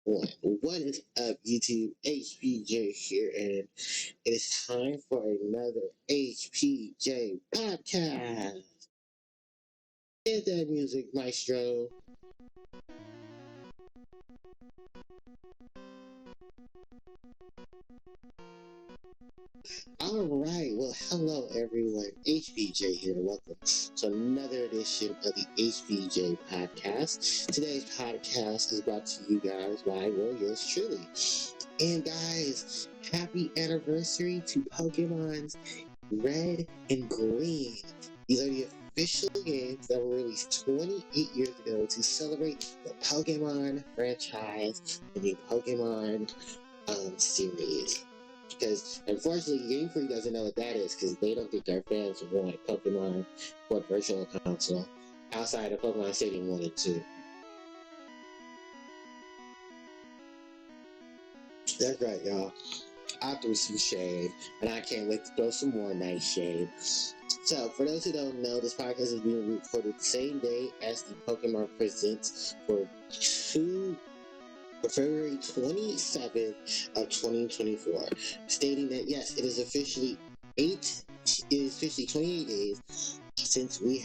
One. What is up, YouTube? HPJ here, and it is time for another HPJ podcast. Hit that music, maestro. All right, well, hello everyone. HPJ here. Welcome to another edition of the HPJ podcast. Today's podcast is brought to you guys by, well, yours truly. And guys, happy anniversary to Pokemon's Red and Green. These are the official games that were released 28 years ago to celebrate the Pokemon franchise and the Pokemon series. Because unfortunately, Game Freak doesn't know what that is because they don't think their fans will want Pokemon for Virtual Console outside of Pokemon Stadium 1 and 2. That's right, y'all. I threw some shade, and I can't wait to throw some more nice shade. So, for those who don't know, this podcast is being recorded the same day as the Pokemon Presents for February 27th of 2024, stating that yes, it is officially 28 days since we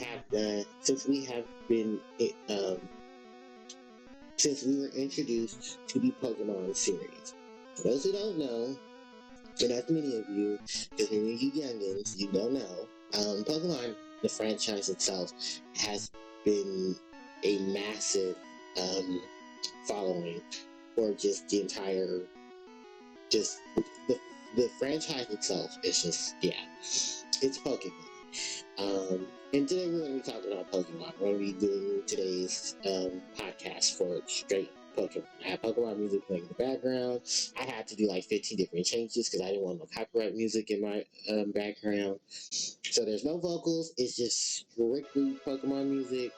were introduced to the Pokemon series. For those who don't know, and that's many of you, because many of you youngins, you don't know, Pokemon, the franchise itself, has been a massive following for just the entire, just the franchise itself is just, yeah, it's Pokemon. And today we're going to be talking about Pokemon. We're going to be doing today's podcast for straight Pokemon. I have Pokemon music playing in the background. I had to do like 15 different changes because I didn't want no copyright music in my background. So there's no vocals. It's just strictly Pokemon music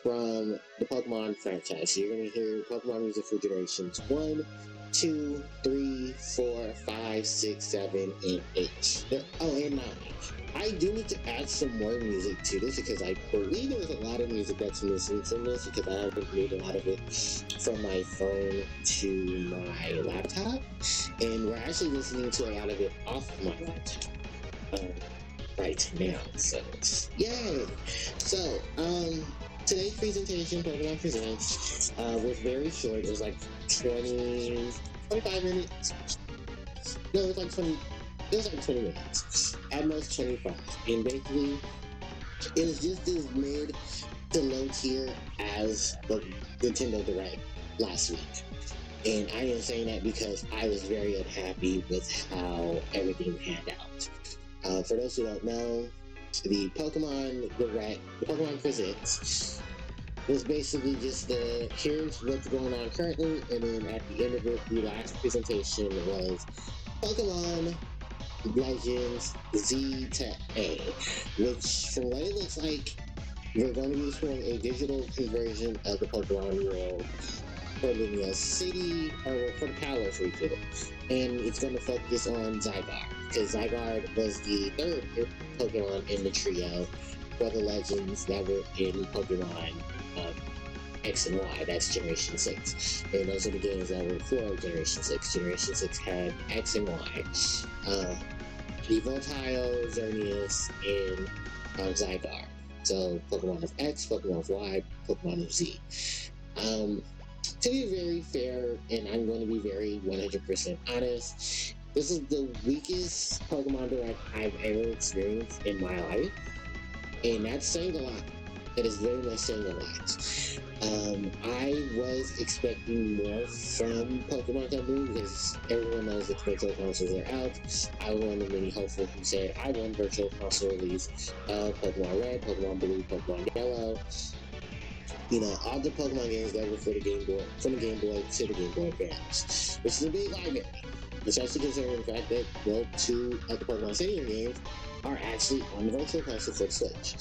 from the Pokemon franchise. So you're going to hear Pokemon music for generations 1, 2, 3, 4, 5, 6, 7, and 8. And 9. I do need to add some more music to this because I believe there's a lot of music that's missing from this because I haven't moved a lot of it from my phone to my laptop. And we're actually listening to a lot of it off my laptop right now. So, yay! So, today's presentation, Pokemon Presents, was very short. It was like 25 minutes. No, it was like 20 minutes. At most 25. And basically, it was just as mid to low tier as the Nintendo Direct last week. And I am saying that because I was very unhappy with how everything panned out. For those who don't know, the Pokemon Direct, the Pokemon Presents, was basically just here's what's going on currently, and then at the end of it, the last presentation was Pokemon Legends Z to A, which from what it looks like, we're going to be exploring a digital conversion of the Pokemon world for the city, or for the Kalos region, and it's going to focus on Zygarde, because Zygarde was the third Pokemon in the trio for the Legends that were in Pokemon X and Y. That's Generation 6. And those are the games that were for Generation 6. Generation 6 had X and Y. Voltile, Xerneas, and Zygarde. So Pokemon of X, Pokemon of Y, Pokemon of Z. To be very fair, and I'm going to be very 100% honest, this is the weakest Pokemon Direct I've ever experienced in my life. And that's saying a lot. That is very much saying a lot. I was expecting more from Pokemon Company because everyone knows that virtual consoles are out. I was one of the many hopefuls who said I want virtual console release of Pokemon Red, Pokemon Blue, Pokemon Yellow. You know, all the Pokemon games that were for the Game Boy, from the Game Boy to the Game Boy Advance, which is a big library. Especially considering the fact that, well, 2 of the Pokemon Stadium games are actually on the virtual console for the Switch.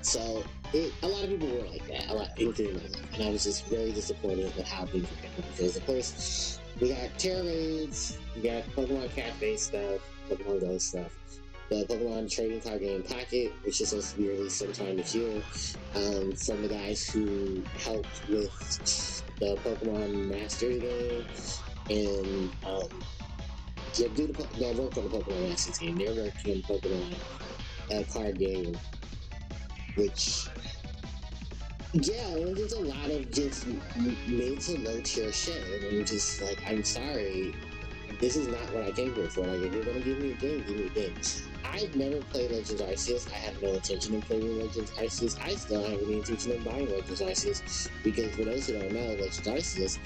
So, a lot of people were like that, including myself. And I was just very disappointed with how things were handled. Because, of course, we got Terra Raids, we got Pokemon Cafe stuff, Pokemon Go stuff. the Pokemon trading card game Pocket, which is supposed to be released sometime this year, from the guys who helped with the Pokemon Masters game, and they worked on the Pokemon Masters game. They're working on the Pokemon card game, which, yeah, it was just a lot of just mid to low tier shit, and I'm just like, I'm sorry, this is not what I came here for. Like, if you're gonna give me a game, give me a game. I've never played Legends Arceus. I have no intention of playing Legends Arceus. I still have any intention of buying Legends Arceus, because for those who don't know, Legends Arceus,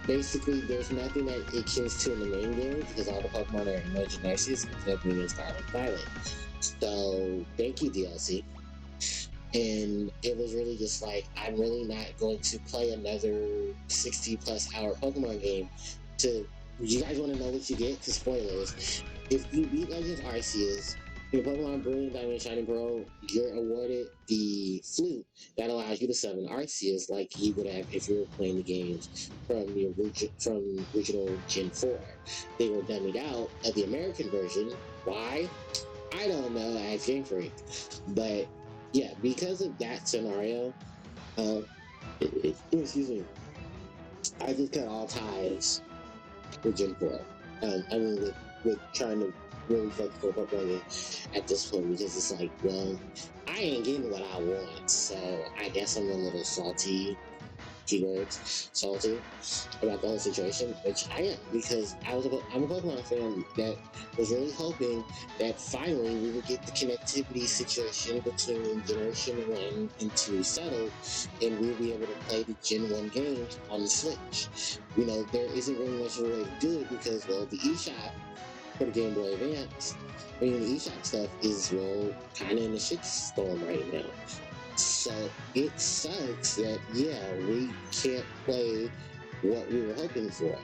basically there's nothing that it akin to in the main game, because all the Pokemon are in Legends Arceus, except being in Scarlet Violet. So thank you, DLC. And it was really just like, I'm really not going to play another 60 plus hour Pokemon game to, you guys want to know what you get? Because spoilers, if you beat Legends Arceus, your Pokemon Brilliant Diamond Shining Pearl, you're awarded the flute that allows you to summon Arceus like you would have if you were playing the games from the original Gen 4. They were dummied out of the American version. Why? I don't know, I Game Freak. But yeah, because of that scenario, excuse me, I just cut all ties with Gen 4. I mean, with trying to really focus on Pokemon game at this point, because it's like, well, I ain't getting what I want, so I guess I'm a little salty, keywords, salty about the whole situation, which I am, because I'm a Pokemon fan that was really hoping that finally we would get the connectivity situation between Generation 1 and 2 settled, and we'll be able to play the Gen 1 games on the Switch. You know, there isn't really much of a way to do it because, well, the eShop for the Game Boy Advance, I mean, the eShop stuff is, well, kind of in a shitstorm right now. So it sucks that, yeah, we can't play what we were hoping for.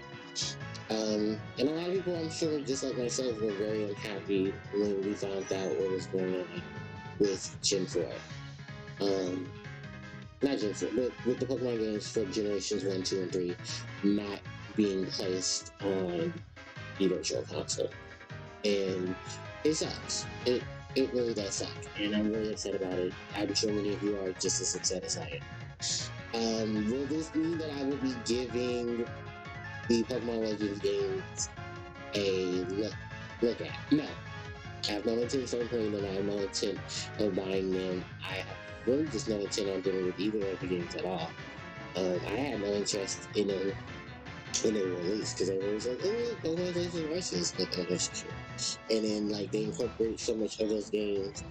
And a lot of people, I'm sure, just like myself, were very unhappy when we found out what was going on with Gen 4. Not Gen 4, but with the Pokemon games for Generations 1, 2, and 3 not being placed on the Virtual Console. And it sucks. It really does suck, and I'm really upset about it. I'm sure many of you are just as upset as I am. Will this mean that I will be giving the Pokemon Legends games a look at? No. I have no intention of playing them. I have no intent of buying them. I have really just no intent on dealing with either of the games at all. I had no interest in them when they were released, because everyone was like, oh, Pokemon Legends Arceus, like, oh, that's true. And then, like, they incorporated so much of those games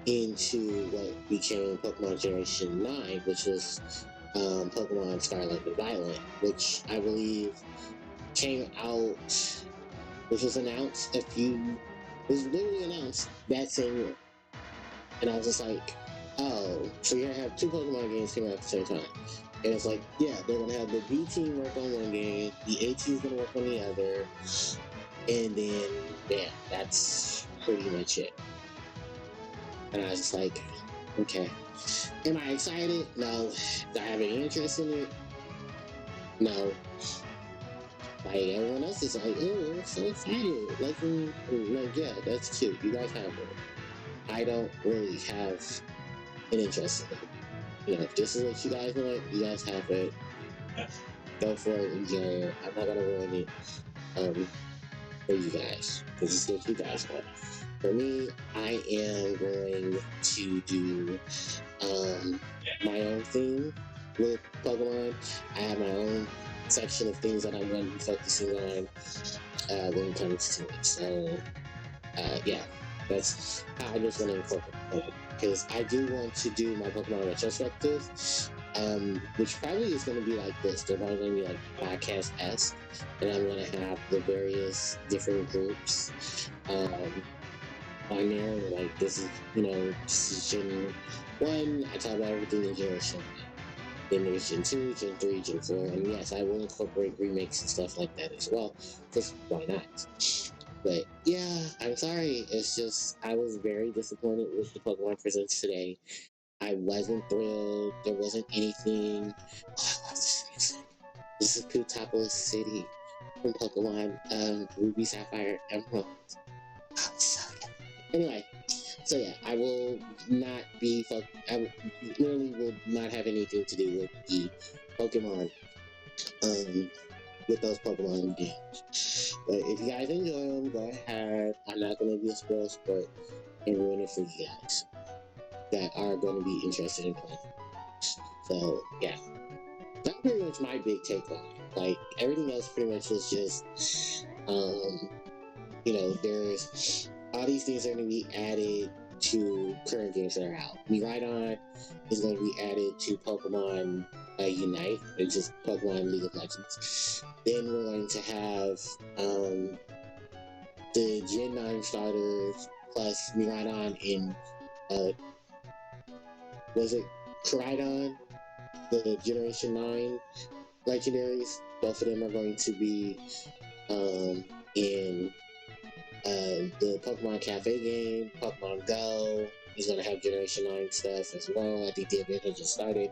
into what became Pokemon Generation 9, which was Pokemon Scarlet and Violet, which I believe came out, which was announced was literally announced that same year. And I was just like, oh, so you're gonna have two Pokemon games coming out at the same time. And it's like, yeah, they're gonna have the B team work on one game, the A team's gonna work on the other, and then, yeah, that's pretty much it. And I was just like, okay. Am I excited? No. Do I have any interest in it? No. Like, everyone else is like, oh, I'm so excited. Like, yeah, that's cute. You guys have it. I don't really have an interest in it. You know, if this is what you guys want, you guys have it. Go for it, enjoy it. I'm not gonna ruin it for you guys, because it's what you guys want. For me, I am going to do my own thing with Pokemon. I have my own section of things that I'm going to be focusing on when it comes to it. So, yeah, that's how I just want to incorporate it. Because I do want to do my Pokemon retrospective, which probably is going to be like this. They're probably going to be like podcast-esque, and I'm going to have the various different groups on there. Like, this is, this is Gen 1. I talk about everything in Generation 1. Then there's Gen 2, Gen 3, Gen 4, and yes, I will incorporate remakes and stuff like that as well, because why not? But yeah, I'm sorry, it's just, I was very disappointed with the Pokemon Presents today. I wasn't thrilled, there wasn't anything. This is Pootopolis City from Pokemon Ruby, Sapphire, Emerald. Anyway, so yeah, I will not be I literally will not have anything to do with the Pokemon, um, with those Pokemon games. But if you guys enjoy them, go ahead. I'm not gonna be a spoil sport and ruin it for you guys that are going to be interested in playing. So yeah, that's pretty much my big take on it. Like everything else, pretty much was just, there's all these things are going to be added to current games that are out. Miraidon is going to be added to Pokemon Unite, which is Pokemon League of Legends. Then we're going to have the Gen 9 starters plus Miraidon in was it Koraidon, the Generation 9 legendaries. Both of them are going to be in the Pokemon Cafe game. Pokemon Go is going to have Generation 9 stuff as well. I think the event has just started.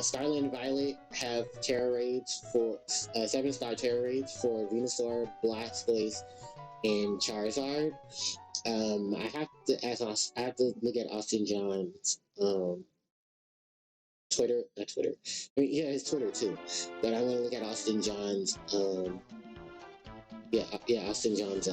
Scarlet and Violet have Terra Raids for 7-star Terra Raids for Venusaur, Blastoise, and Charizard. I have to look at Austin John's Twitter, not Twitter. I mean, yeah, it's Twitter too. But I want to look at Austin John's, Austin John's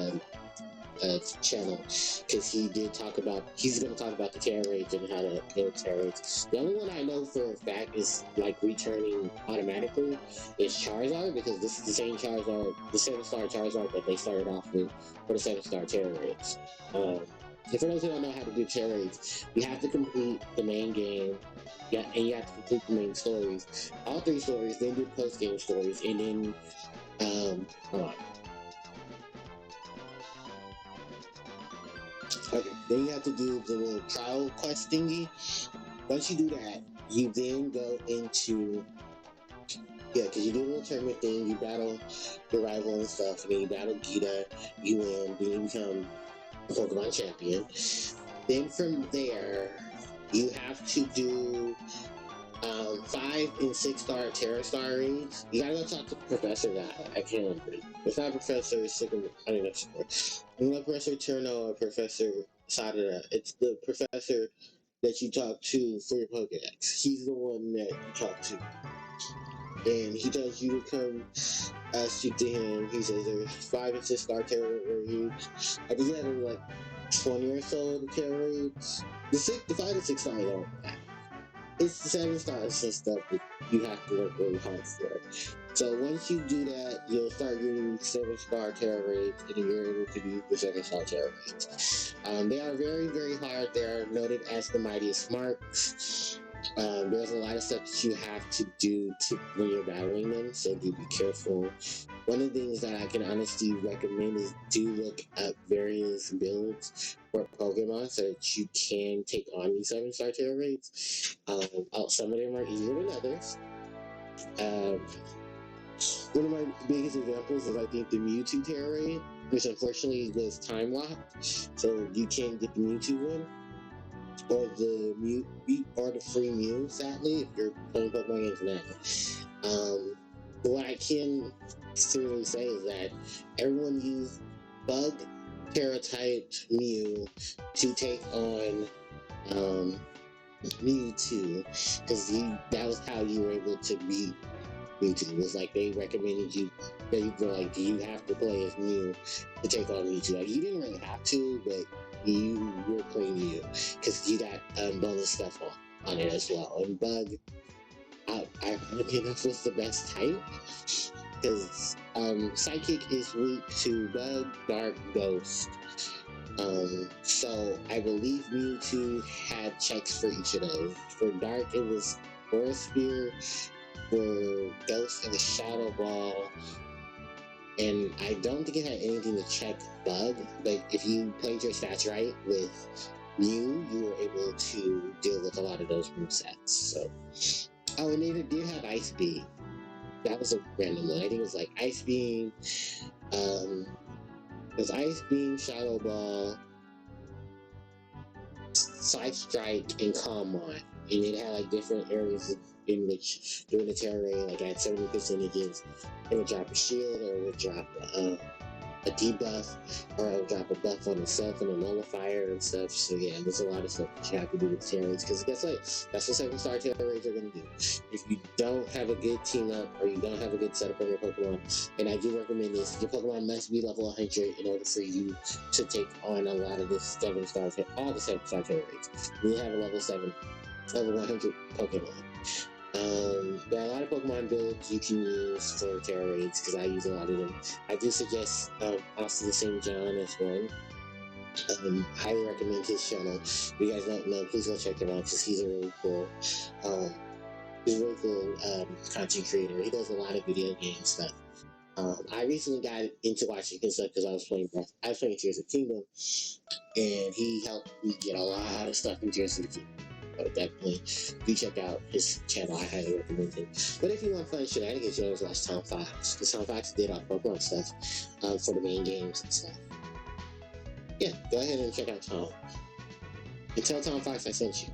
channel, because he did talk about, he's going to talk about the Terra Raids and how to build Terra Raids. The only one I know for a fact is like returning automatically is Charizard, because this is the same Charizard, the 7-star Charizard that they started off with for the 7-star Terra Raids. And for those who don't know how to do Terra Raids, you have to complete the main game. Yeah, and you have to complete the main stories, all 3 stories, then do post-game stories, and then hold on. Okay, then you have to do the little trial quest thingy. Once you do that, you then go into because you do a little tournament thing, you battle your rival and stuff, and then you battle Gita, you win, then you become a Pokemon champion. Then from there, you have to do 5 and 6-star Terra Star raids. You gotta go talk to the professor guy. I can't remember. It's not Professor Sycamore. I don't know. It's not Professor Turno or Professor Sadara. It's the professor that you talk to for your Pokedex. He's the one that you talk to. And he tells you to come speak to him. He says there's 5 and 6-star Terra raids. I think he had like 20 or so of the Terra raids. The 5 and 6 stars don't matter. It's the 7 stars and stuff that you have to work really hard for. So once you do that, you'll start getting 7-star Terra raids, and you're able to do the 7-star Terra raids. They are very, very hard. They are noted as the mightiest marks. There's a lot of stuff that you have to do when you're battling them, so do be careful. One of the things that I can honestly recommend is do look up various builds for Pokemon so that you can take on these 7-star Terra raids. Some of them are easier than others. One of my biggest examples is I think the Mewtwo Terra raid, which unfortunately was time locked, so you can't get the Mewtwo one. Or the free Mew, sadly, if you're playing Pokemon games now. But what I can seriously say is that everyone used Bug Terra typed Mew to take on Mewtwo, because that was how you were able to beat Mewtwo. It was like they recommended you, they were like, you have to play as Mew to take on Mewtwo. Like, you didn't really have to, but you were playing Mew because you got bonus stuff on it as well. And Bug, I think that was the best type, because Psychic is weak to Bug, Dark, Ghost. So I believe Mewtwo had checks for each of those. For Dark, it was Aura Spear. For Ghost, it was Shadow Ball. And I don't think it had anything to check Bug, but if you played your stats right with Mew, you were able to deal with a lot of those movesets. So, and it did have Ice Beam. That was a random one. I think it was like Ice Beam. It was Ice Beam, Shadow Ball, Side Strike, and Calm On. And it had like different areas in which during the Terra raid, like at certain percentages, it would drop a shield or it would drop a debuff, or it'll drop a buff on itself and a nullifier and stuff. So yeah, there's a lot of stuff that you have to do with steroids, because guess what? That's what 7-star steroids are going to do. If you don't have a good team up, or you don't have a good setup on your Pokemon, and I do recommend this, your Pokemon must be level 100 in order for you to take on a lot of the 7-star, all the 7-star steroids. You have a level 100 Pokemon. There are a lot of Pokemon builds you can use for steroids, because I use a lot of them. I do suggest also the St. John as one. Highly recommend his channel. If you guys don't know, please go check him out, because he's a really cool content creator. He does a lot of video game stuff. I recently got into watching his stuff because I was playing Tears of the Kingdom, and he helped me get a lot of stuff in Tears of the Kingdom. So definitely do check out his channel. I highly recommend it. But if you want fun shenanigans, you always watch Tom Fox, because Tom Fox did all Pokemon stuff for the main games and stuff. Yeah, go ahead and check out Tom. And tell Tom Fox I sent you.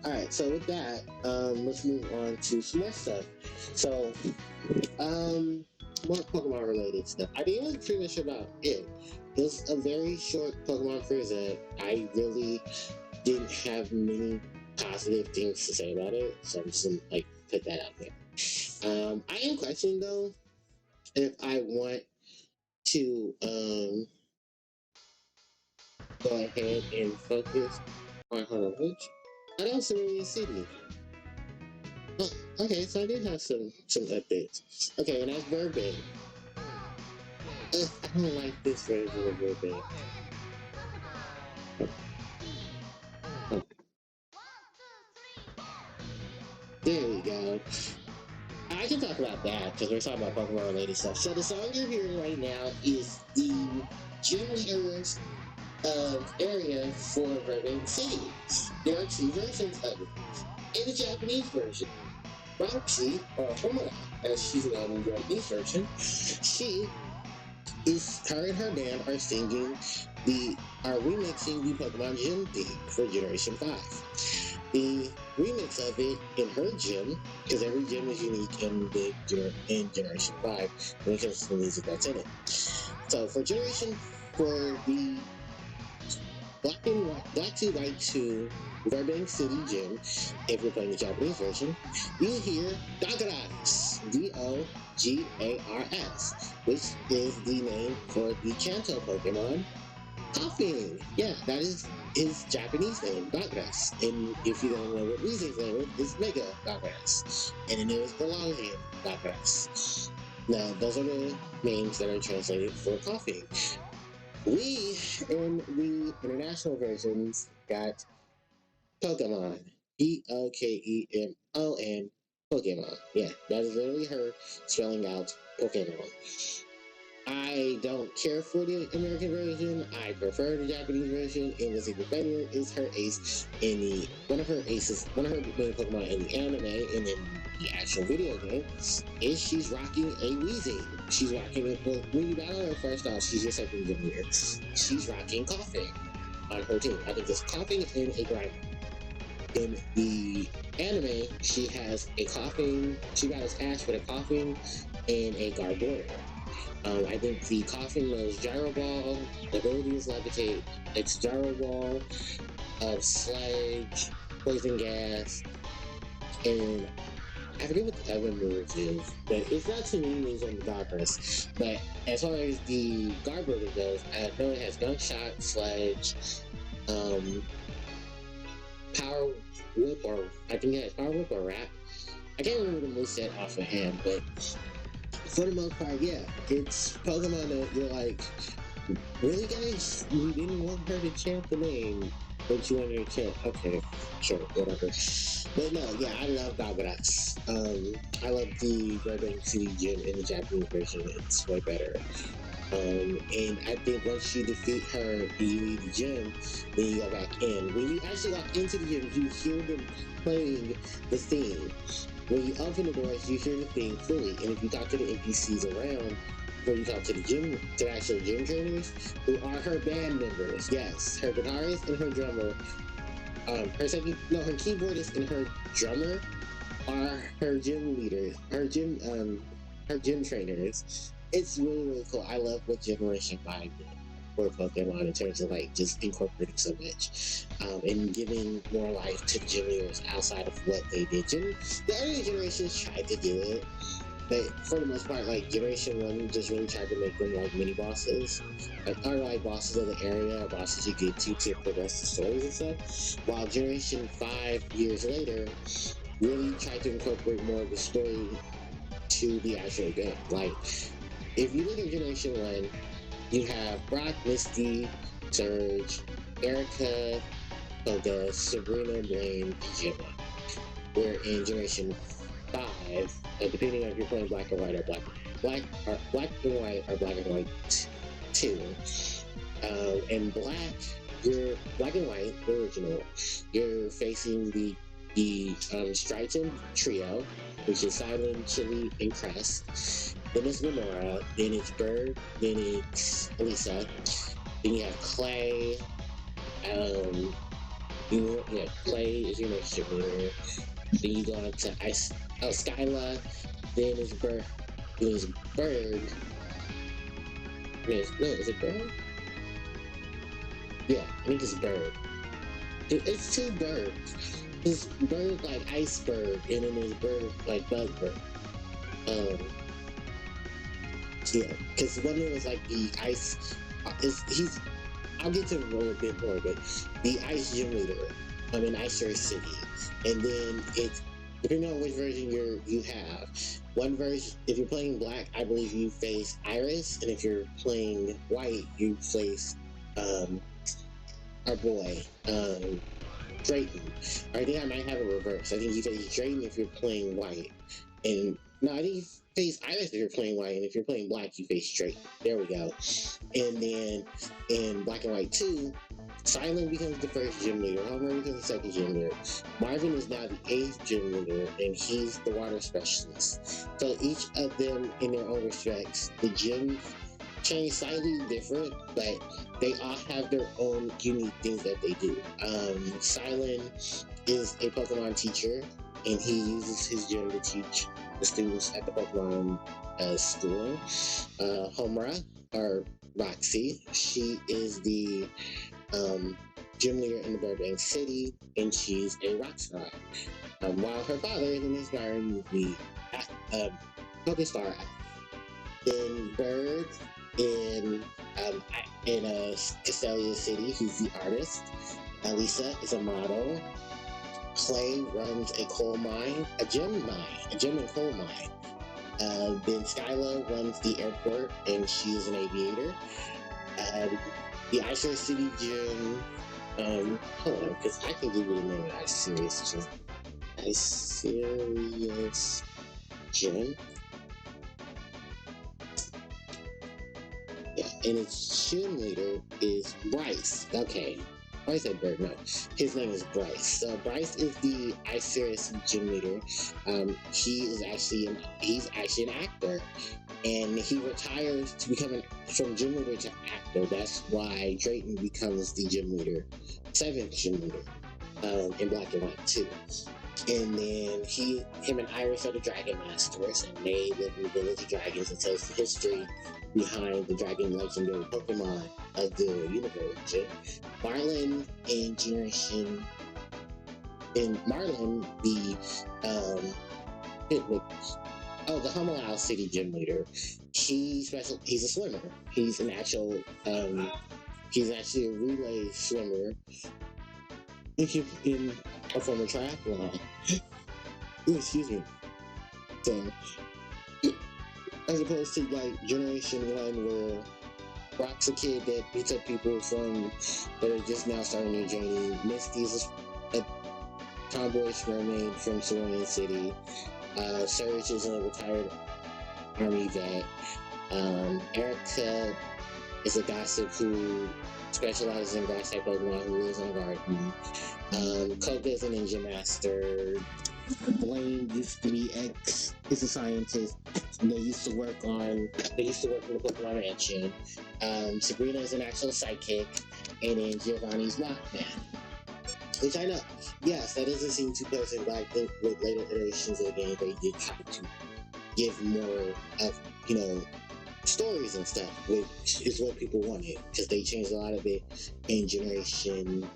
Alright, so with that, let's move on to some more stuff. So, more Pokemon related stuff. I mean, it was pretty much about it. It was a very short Pokemon present. I really didn't have many positive things to say about it, so I'm just gonna put that out there. I am questioning though if I want to go ahead and focus on I don't Cerulean City. Oh, okay, so I did have some updates. Okay, and that's Burbank. I don't like this version of Burbank. Oh. There we go. I can talk about that because we're talking about Pokemon related stuff. So the song you're hearing right now is the gym leaders area for Burbank City. There are two versions of it. In the Japanese version, Roxy, or Homura, as she's known in the Japanese version, her and her band are remixing the Pokemon Gym theme for Generation 5. The remix of it in her gym, because every gym is unique in Generation 5 when it comes to the music that's in it. So for the Black 2 White 2 Burbank City Gym, if you're playing the Japanese version, you hear Dogarax, Dogars, which is the name for the Kanto Pokemon, Coughing. Yeah, that is his Japanese name, Dogarax. And if you don't know what Weezing's name is, it's Mega Dogarax. And the name is Belongian Dogarax. Now, those are the names that are translated for Coughing. We, in the international versions, got Pokemon. Pokemon. Pokemon. Yeah, that is literally her spelling out Pokemon. I don't care for the American version. I prefer the Japanese version. And what's even better is her ace in one of her main Pokemon in the anime and in the actual video game is she's rocking a Weezing. She's rocking it. Well, when you battle her first off, she's your second gym leader. She's rocking Coughing on her team. I think it's Coughing and a Grimer. In the anime, she has a Coughing. She battles Ash with a Coughing and a Garbodor. I think the Coughing knows Gyro Ball, the ability is Levitate, it's Gyro Ball, Sledge, Poison Gas, and I forget what the other moves is, but it's not too many moves on the Garbodor. But as far as the Garbodor goes, I know it has Gunshot, Sledge, Power Whip, or I think it has Power Whip or Wrap. I can't remember the moveset off of hand, but for the most part, yeah, it's Pokemon that you're like, really guys? You didn't want her to chant the name, but you wanted her to chant, okay, sure, whatever. But no, yeah, I love Dogarax. I love the Burbank City Gym in the Japanese version, it's way better. And I think once you defeat her and you leave the gym, then you go back in. When you actually walk into the gym, you hear them playing the theme. When you open the doors, you hear the theme fully. And if you talk to the NPCs around, when you talk to the actual gym trainers, who are her band members, yes, her guitarist and her drummer, her keyboardist and her drummer are her gym leaders, her gym trainers. it's really, really cool. I love what Generation 5 did for Pokemon in terms of like just incorporating so much and giving more life to the gym leaders outside of what they did. The earlier generations tried to do it, but for the most part, like Generation 1 just really tried to make them like mini bosses, or like bosses of the area, or bosses you get to progress the stories and stuff. While Generation 5 years later really tried to incorporate more of the story to the actual game. Like, if you look at Generation 1, you have Brock, Misty, Surge, Erica, Koga, Sabrina, Blaine, and Gemma. Where in Generation 5, depending on if you're playing Black and White or Black and White or Black and White 2, and Black and White, the original, you're facing the Striton trio, which is Silent, Chili, and Crest. Then it's Lenora, then it's Bird, then it's Elisa, then you have Clay, Clay is your next leader. Then you go on to Skyla, then it's Bird, is it Bird? Yeah, I think it's Bird. It's two birds. There's Bird like Iceberg, and then there's Bird like Buzzbird. Yeah, because one of them was like the ice. I'll get to him a bit more, but the ice gym leader. In Ice City, and then it's depending on which version you have. One version, if you're playing Black, I believe you face Iris, and if you're playing White, you face our boy Drayton. Or I think I might have it reversed. I think you face Drayton if you're playing White, and no, I think you face Iris if you're playing White, and if you're playing Black, you face Drayton. There we go. And then in Black and White 2, Silent becomes the first gym leader, Homer becomes the second gym leader, Marvin is now the 8th gym leader, and he's the water specialist. So each of them, in their own respects, the gyms change slightly different, but they all have their own unique things that they do. Silent is a Pokemon teacher, and he uses his gym to teach the students at the Pokemon school. Homura, or Roxy, she is the gym leader in the Burbank City, and she's a rock star. While her father is an inspiring movie, Pokestar. Then Bird in Castelia City, he's the artist. Elisa is a model. Clay runs a coal mine, a gem and coal mine. Then Skyla runs the airport, and she is an aviator. The Ice City Gym. Hold on, because I can give you the name of Ice Serious Gym. Ice Serious Gym. Yeah, and its gym leader is Bryce. Okay. I said Bird, no. His name is Bryce. So Bryce is the Ice Serious gym leader. He's actually an actor. And he retires to become from gym leader to actor. That's why Drayton becomes the gym leader, 7th gym leader, in Black and White 2. And then him and Iris are the Dragon Masters, and they live in the Village of Dragons and tells the history behind the Dragon legendary Pokemon of the universe. Marlin and Generation, and Marlin, the the Homelau City gym leader. He's a swimmer. He's actually a relay swimmer in a former triathlon. Ooh, excuse me. So, as opposed to like Generation 1, where Brock's a kid that beats up people that are just now starting their journey. Misty's a tomboyish mermaid from Cerulean City. Surge is a retired army vet. Erica is a gossip who specializes in grass type Pokemon who lives in a garden. Koga is a ninja master. Blaine used to be is a scientist. They used to work in the Pokemon Mansion. Sabrina is an actual psychic, and then Giovanni's Lockman. Which I know, yes, that doesn't seem too pleasant, but I think with later iterations of the game, they did try to give more of, stories and stuff, which is what people wanted, because they changed a lot of it in Generation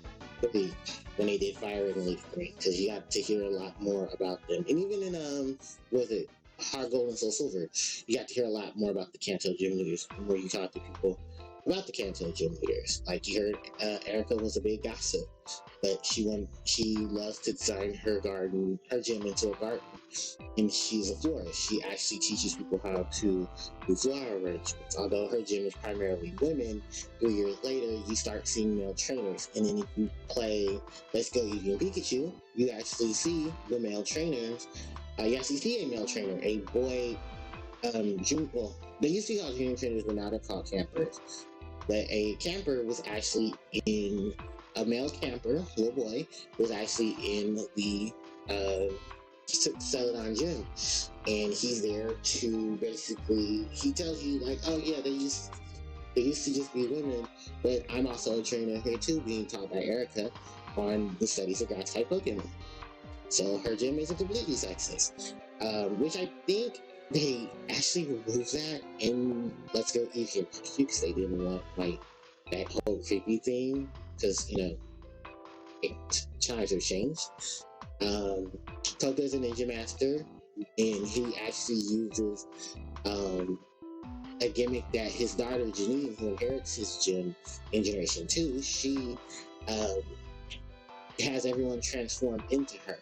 3 when they did Fire and Leaf Green, because you got to hear a lot more about them. And even in, was it Heart Gold and Soul Silver, you got to hear a lot more about the Kanto gym leaders, where you talk to people about the Kanto gym leaders. Like you heard, Erica was a big gossip, but she loves to design her gym into a garden, and she's a florist. She actually teaches people how to do flower arrangements. Although her gym is primarily women, 3 years later you start seeing male trainers. And then if you play Let's Go Eevee and Pikachu, you actually see the male trainers. You actually see a male trainer, a boy. Well, they used to be called junior trainers, but now they're called campers. But a camper was actually in a male camper, little boy, was actually in the Celadon gym, and he's there to basically, he tells you like, oh yeah, they used to just be women, but I'm also a trainer here too, being taught by Erica on the studies of grass type Pokemon. So her gym isn't completely sexist, which I think they actually removed that in Let's Go Eevee and Pikachu, because they didn't want like that whole creepy thing, because times have changed. Coco's a ninja master, and he actually uses a gimmick that his daughter Janine, who inherits his gym in Generation 2, she has everyone transform into her.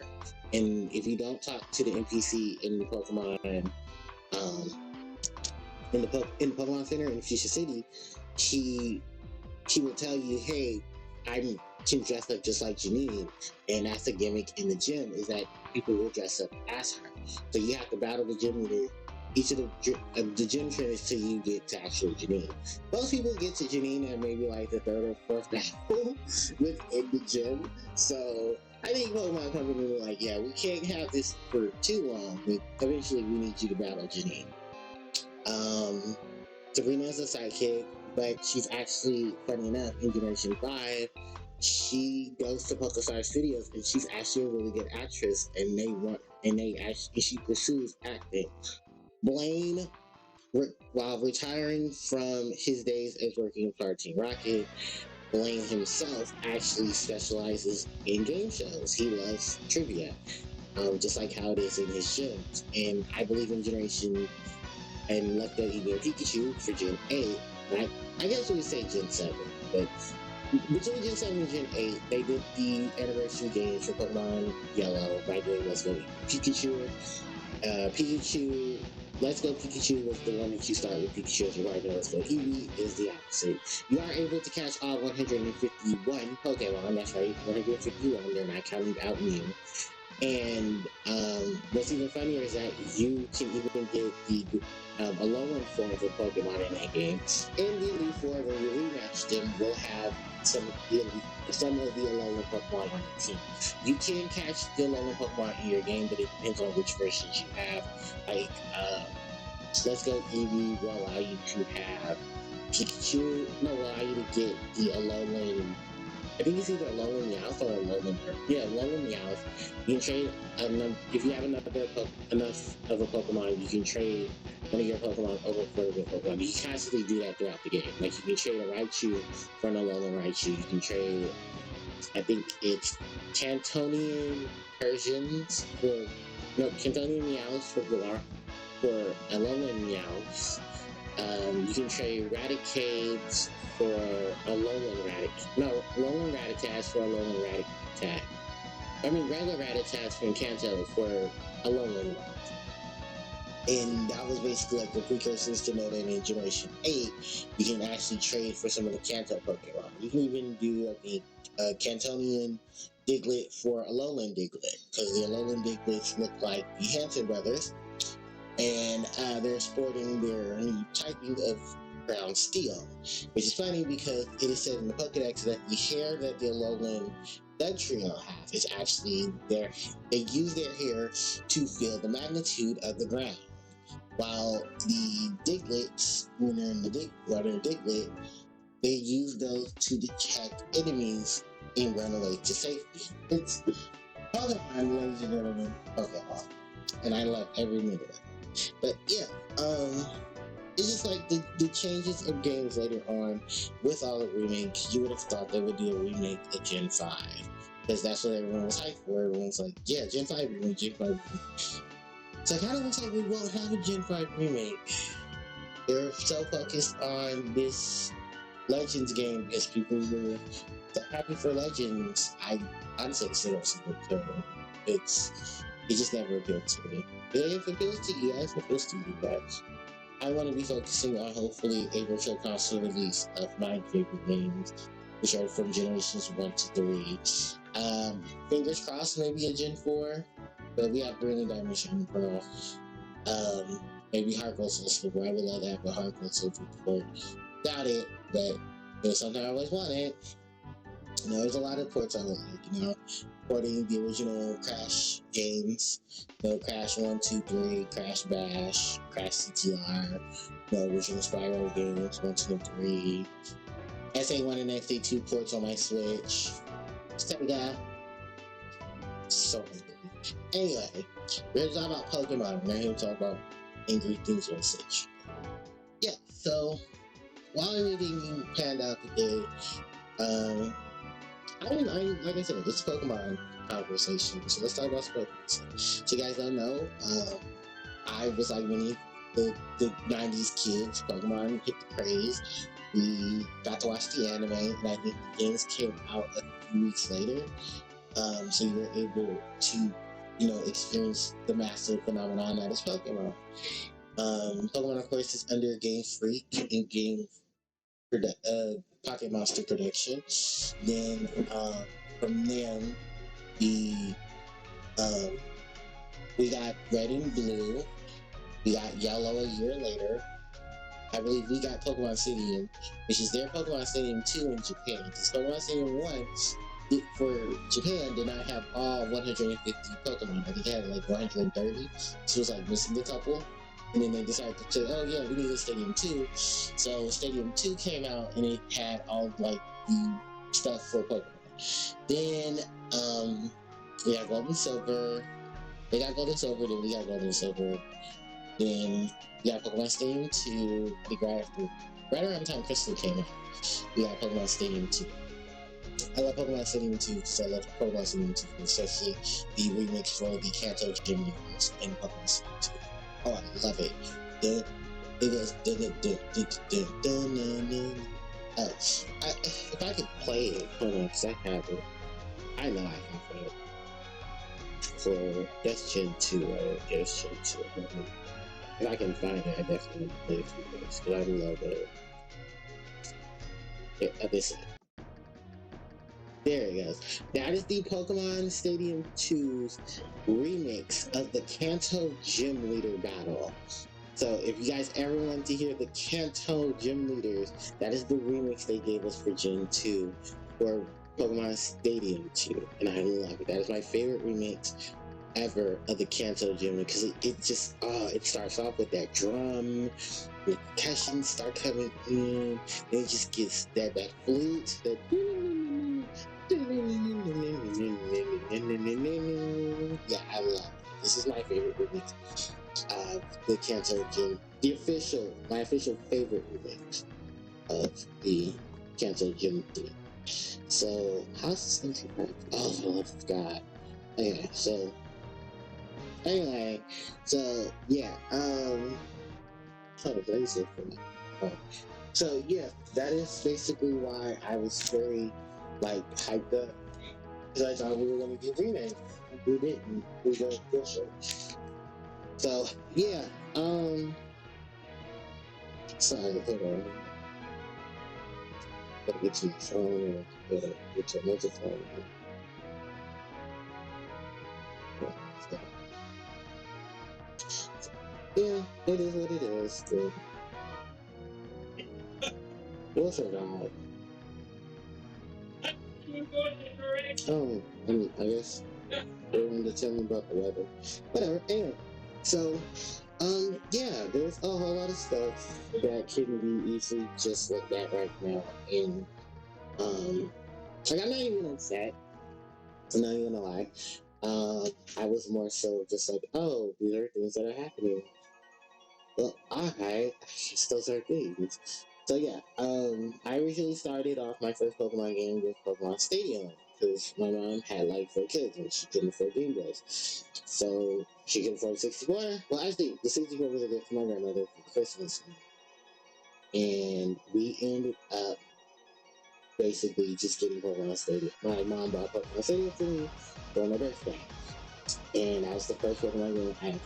And if you don't talk to the NPC in the Pokemon, in the Pokemon Center in Fuchsia City, she will tell you, "Hey, I can dress up just like Janine," and that's a gimmick in the gym, is that people will dress up as her. So you have to battle the gym leader, each of the gym trainers, till you get to actual Janine. Most people get to Janine at maybe like the 3rd or 4th battle within the gym. So I think Pokemon Company were like, yeah, we can't have this for too long, but eventually we need you to battle Janine. Sabrina's a sidekick, but she's actually, funny enough, in Generation 5, she goes to PokeStar Studios, and she's actually a really good actress, and she pursues acting. Blaine, while retiring from his days as working for Team Rocket, Blaine himself actually specializes in game shows. He loves trivia, just like how it is in his gyms. And I believe in Generation and Let's Go Eevee and Pikachu for Gen 8, right? I guess we would say Gen 7, but between Gen 7 and Gen 8, they did the anniversary games for Pokemon Yellow by doing Let's Go Pikachu. Pikachu, Let's Go Pikachu was the one that you start with Pikachu as your partner. Let's Go Eevee is the opposite. You are able to catch all 151 Pokemon. That's right, 151. They're not counting out Mew. And what's even funnier is that you can even get the Alolan form of a Pokemon in that game. In the Elite Four, when you rematch them, we'll have some of the Alolan Pokemon on your team. You can catch the Alolan Pokemon in your game, but it depends on which versions you have. Like, Let's Go Eevee will allow you to have Pikachu. No, will allow you to get the Alolan. I think it's either Alolan Meowth or Alolan. Yeah, Alolan Meowth. You can trade if you have enough of a Pokemon, you can trade one of your Pokemon over for a Pokemon. You can constantly do that throughout the game. Like you can trade a Raichu for an Alolan Raichu. You can trade, I think it's Cantonian Persians Cantonian Meows for Alolan Meows. You can trade Raticades for Alolan Raticats for Alolan Raticat. I mean, regular Raticats from Kanto for Alolan. And that was basically like the precursors to know that in Generation 8, you can actually trade for some of the Kanto Pokemon. You can even do, I think, a Cantonian Diglett for Alolan Diglett, because the Alolan Diglets look like the Hanson brothers, and they're sporting their typing of ground steel, which is funny because it is said in the Pokedex that the hair that the Alolan Bug Trio have is actually they use their hair to feel the magnitude of the ground, while the Diglets, when they're in the Diglett, they use those to detect enemies and run away to safety. It's Pokemon, ladies and gentlemen, Pokemon, and I love every minute of it. But yeah, it's just like the changes of games later on with all the remakes. You would have thought they would do a remake of Gen 5 because that's what everyone was hyped for. Everyone's like, yeah, Gen 5 remake, Gen 5 remake. So it kind of looks like we won't have a Gen 5 remake. They're so focused on this Legends game because people were so happy for Legends. I honestly still don't see the appeal. It just never appealed to me. If it appeals to you guys, it appeals to you guys. I want to be focusing on hopefully a virtual console release of my favorite games, which are from generations 1 to 3. Fingers crossed, maybe a Gen 4, but we have Brilliant Diamond Shining Pearl. Maybe Heart Gold Soul Silver. I would love that, but Heart Gold Silver port. Doubt it, but it was something I always wanted. There's a lot of ports I would like, porting the original Crash games, Crash 1, 2, 3, Crash Bash, Crash CTR, original Spyro games, 1, 2, and 3, SA1 and SA2 ports on my Switch, Sega, so many. Anyway, we're talking about Pokemon, we're here to talk about angry things on Switch. Yeah, so, while everything panned out today, like I said, it's Pokemon conversation, so let's talk about Pokemon. So you guys don't know, I was like many the 90s kids. Pokemon hit the craze. We got to watch the anime, and I think the games came out a few weeks later. So you were able to, experience the massive phenomenon that is Pokemon. Pokemon, of course, is under Game Freak and Game Pocket Monster Production. Then from them, we got Red and Blue. We got Yellow a year later. I believe we got Pokemon Stadium, which is their Pokemon Stadium 2 in Japan. Because Pokemon Stadium 1 for Japan did not have all 150 Pokemon. I think it had like 130. So it was like missing a couple. And then they decided to say, oh yeah, we need a Stadium 2. So Stadium 2 came out and it had all like the stuff for Pokemon. Then we got Gold and Silver. They got Gold and Silver, then we got Gold and Silver. Then we got Pokemon Stadium 2. Right around the time Crystal came out, we got Pokemon Stadium 2. I love Pokemon Stadium 2 because I love Pokemon Stadium 2, especially the remix for the Kanto Gym Leaders in Pokemon Stadium 2. Oh, I love it. It goes. Oh, if I could play it, hold on, because I have it. I know I have it. For that's Gen 2, right? Yes, Gen 2. If I can find it, I definitely play it for you guys, because I love it. Yeah, this. There it goes. That is the Pokemon Stadium 2's remix of the Kanto Gym Leader battle. So if you guys ever want to hear the Kanto Gym Leaders, that is the remix they gave us for Gen 2 for Pokemon Stadium 2. And I love it. That is my favorite remix ever of the Kanto Gym, because it just it starts off with that drum, the percussion start coming in, and it just gets that flute, that yeah, I love it. This is my favorite remix of the Kanto Gym, my official favorite remix of the Kanto Gym theme. So how's this back? Oh God. Okay, so anyway, so yeah, so yeah, that is basically why I was very hyped up, because I thought we were gonna get renamed. We didn't. We were official. So yeah, sorry, hold on. Gotta get to your phone and get to another phone. Yeah, it is what it is. We'll survive. I guess they wanted to tell me about the weather. Whatever. Anyway, so yeah, there's a whole lot of stuff that can be easily just looked at right now, and I'm not even upset. I'm not even gonna lie. I was more so just like, oh, these are things that are happening. Well, alright, those are things. So yeah, I originally started off my first Pokemon game with Pokemon Stadium because my mom had like 4 kids and she couldn't afford Game Boys. So she could afford 64. Well, actually, the 64 was a gift from my grandmother for Christmas. And we ended up basically just getting Pokemon Stadium. My mom bought Pokemon Stadium for me for my birthday. And that was the first Pokemon game I had.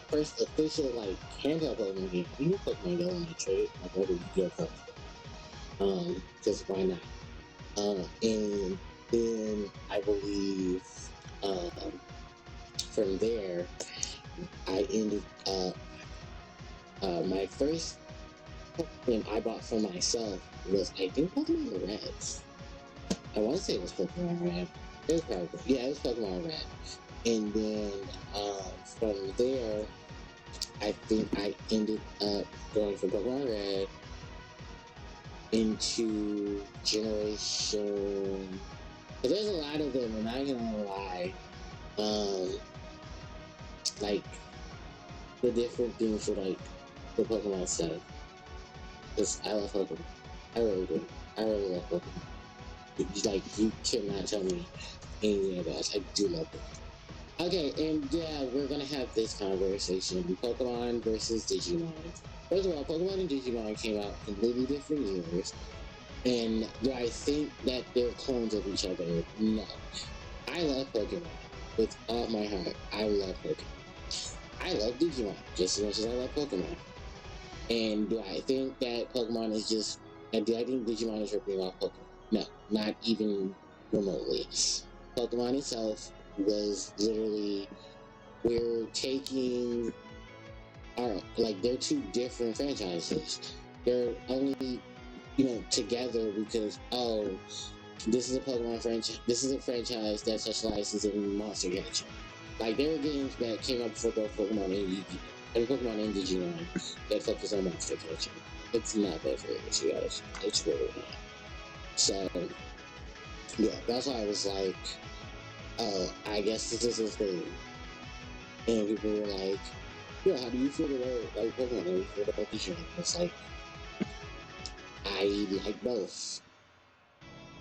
First official like handheld Pokemon game. We knew Pokemon Go on the trade, like whether you get cards. Because why not? And then I believe from there I ended up my first game I bought for myself was I think Pokemon Red. I want to say it was Pokemon Red. It was probably it was Pokemon Red. And then from there I think I ended up going from Pokemon Red into Generation. But there's a lot of them, and I'm not gonna lie. Like the different things for like the Pokemon stuff. Because I love Pokemon. I really do. I really love Pokemon. Like you cannot tell me anything about it. I do love Pokemon. Okay, and yeah, we're gonna have this conversation: Pokemon versus Digimon. First of all, Pokemon and Digimon came out completely different years. And do I think that they're clones of each other? No. I love Pokemon with all my heart. I love Pokemon. I love Digimon just as much as I love Pokemon. And do I think that Pokemon is just... And do I think Digimon is ripping off Pokemon? No, not even remotely. Pokemon itself was literally... We're taking... Like, they're two different franchises. They're only... together because, this is a Pokemon franchise. This is a franchise that specializes in monster catching. Like, there are games that came out before both Pokemon and Digimon that focus on monster catching. It's not that serious, you guys. It's really not. So, yeah, that's why I was like, oh, I guess this is his thing. And people were like, yeah, how do you feel about like Pokemon? How do you feel about Digimon? It's like, I like both.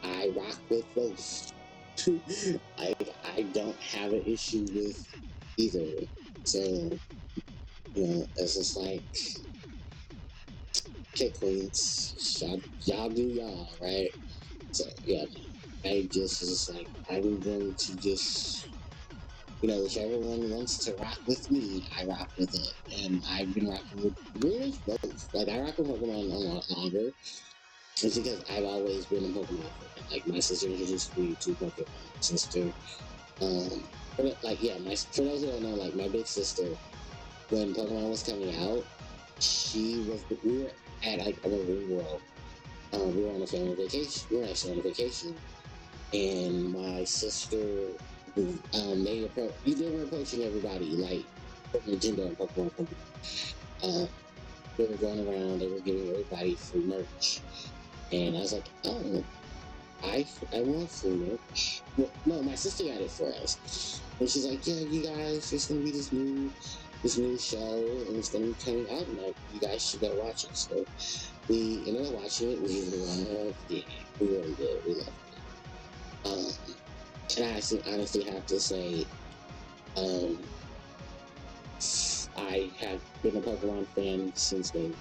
I rock with both. I don't have an issue with either. So, it's just like, okay, queens, y'all do y'all, right? So, yeah, I just was like, I'm going to just, whichever one wants to rock with me, I rock with it. And I've been rocking with pretty much both. Like, I rock with Pokemon a lot longer. It's because I've always been a Pokemon fan. Like, my sister introduced me to Pokemon. My sister, for those who don't know, like, my big sister, when Pokemon was coming out, we were at, like, a marine world. We were on a family vacation. We were actually on a vacation. And my sister, they were approaching everybody, like, Nintendo and Pokemon Company. They were going around, they were giving everybody free merch. And I was like, oh, I want free merch. Well, no, my sister got it for us. And she's like, yeah, you guys, there's going to be this new show, and it's going to be coming out, and you guys should go watch it. So we ended up watching it. We loved it. We really did. We loved it. And I honestly have to say, I have been a Pokemon fan since then.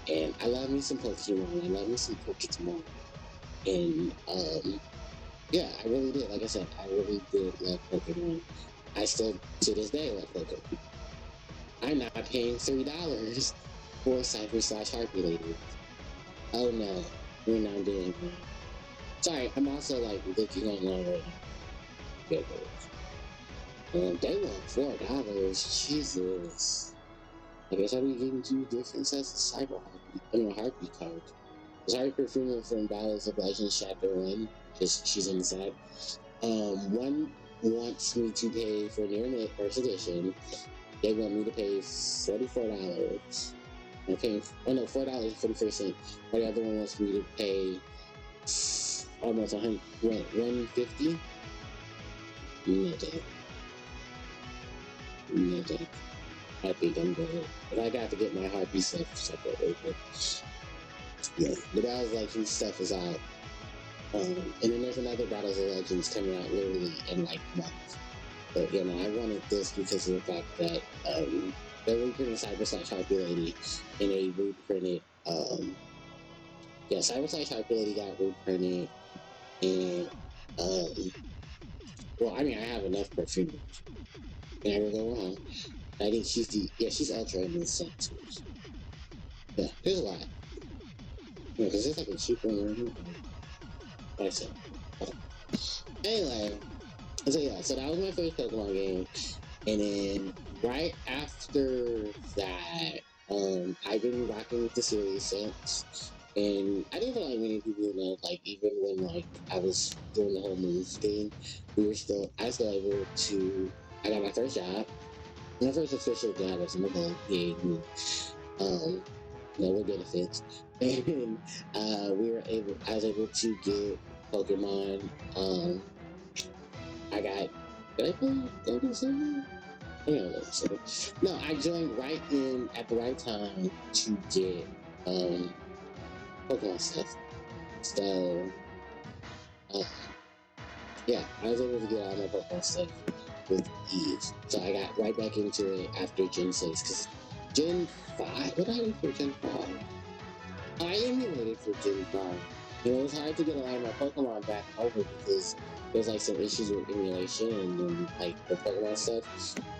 And I love me some Pokemon. I love me some Pokemon. And, yeah, I really did. Like I said, I really did love Pokemon. I still, to this day, love Pokemon. I'm not paying $3 for Cypher/Harpie Lady. Oh no, we're not doing that. Sorry, I'm also like looking online right now. They want $4. Jesus. I guess I'll be getting 2 different sets of Cyber Harpie. Harpie cards. There's Harpie Freeman from Battles of Legends Chapter 1. She's inside. One wants me to pay for Near Mint First Edition. They want me to pay $44. I'm paying, $4.44. But the other one wants me to pay almost $150. No, thank. I think I'm good. But I got to get my Harpie stuff separately. But yeah, the Battles of Legends stuff is out. And then there's another Battles of Legends coming out literally in like months. But you know, I wanted this because of the fact that they're reprinting Cyber / Harpie Lady, and they reprinted Cyber / Harpie Lady got reprinted, and well, I mean, I have enough perfume. Can I ever go wrong? I think she's ultra in this set too. Yeah, there's a lot. Yeah, because there's like a cheap one right here. Like I said. Anyway, so that was my first Pokemon game. And then right after that, I've been rocking with the series since. And I didn't feel like many people know, like, even when, like, I was doing the whole move thing, I was still able to, I got my first job. My first official job was in the gold game. No, with benefits. And I was able to get Pokemon. Did I play Golden Silver? Yeah, so, no, I joined right in at the right time to get Pokemon stuff. So, uh, yeah, I was able to get all my Pokemon stuff with ease. So I got right back into it after Gen 6. Because Gen 5, what did I do for Gen 5? I emulated for Gen 5. You know, it was hard to get a lot of my Pokemon back over because there's like some issues with emulation and then like the Pokemon stuff.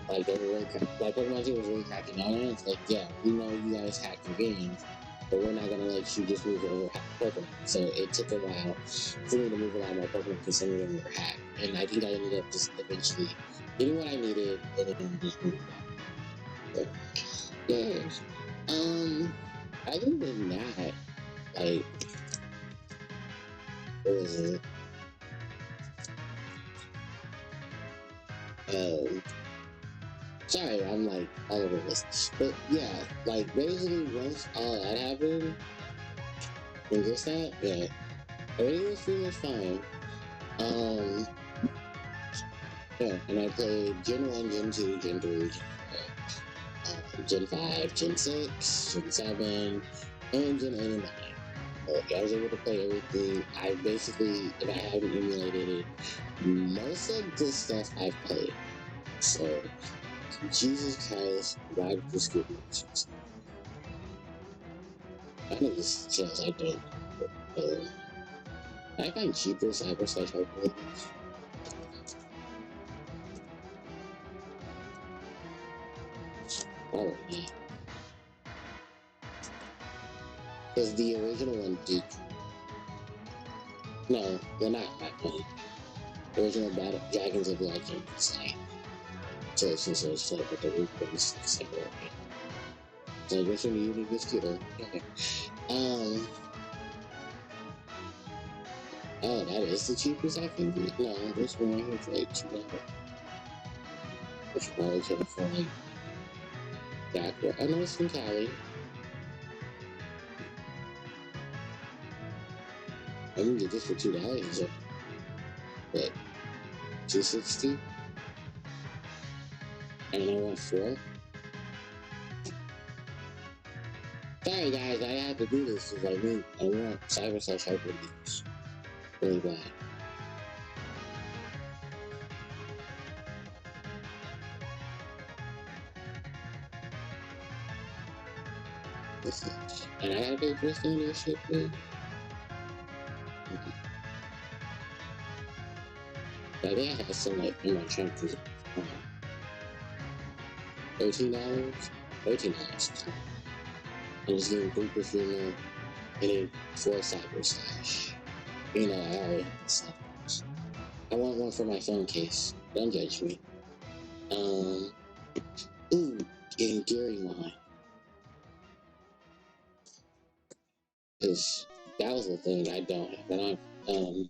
Like they were really like Pokemon team was really cracking down on it. It's like, yeah, we know you guys hack your games, but we're not gonna let you just move over Pokemon. So it took a while for me to move a lot of my Pokemon because some of them were hacked. And I think I ended up just eventually getting what I needed and then just moving back. So, yeah. Other than that, like, what was it? Um, sorry, I'm like all over this. But yeah, like basically once all that happened, and just that, yeah, everything was pretty much fine. Um, yeah, and I played Gen 1, Gen 2, Gen 3, Gen 5, Gen 6, Gen 7, and Gen 8 and 9. I was able to play everything. I basically, if I haven't emulated it, most of the stuff I've played. So, Jesus Christ, why did this get me? I know this says I don't. I find cheaper cyber / Harpie. Oh, yeah. Because the original one did. No, well, not that one. The original Battle Dragons of Legends, like, so it's just like with the reprints, it's like, okay. So, which one do you need this kiddo? Okay. Oh, that is the cheapest I can get? No, this one right here for like $2. Which probably could afford like that. I know it's from Cali. I can get this for $2. So, what? 260? And I want 4? Sorry guys, I have to do this because I want cyber / Harpie games. Really bad. And I gotta pay for this thing and shit, man. I think I had some like in my trunk for $13? $13. I'm just getting 3 perfume and then 4 cyber slash. You know, I already have the cyber. I want one for my phone case. Don't judge me. Ooh, getting Gary mine. Because that was the thing I don't have. I don't have,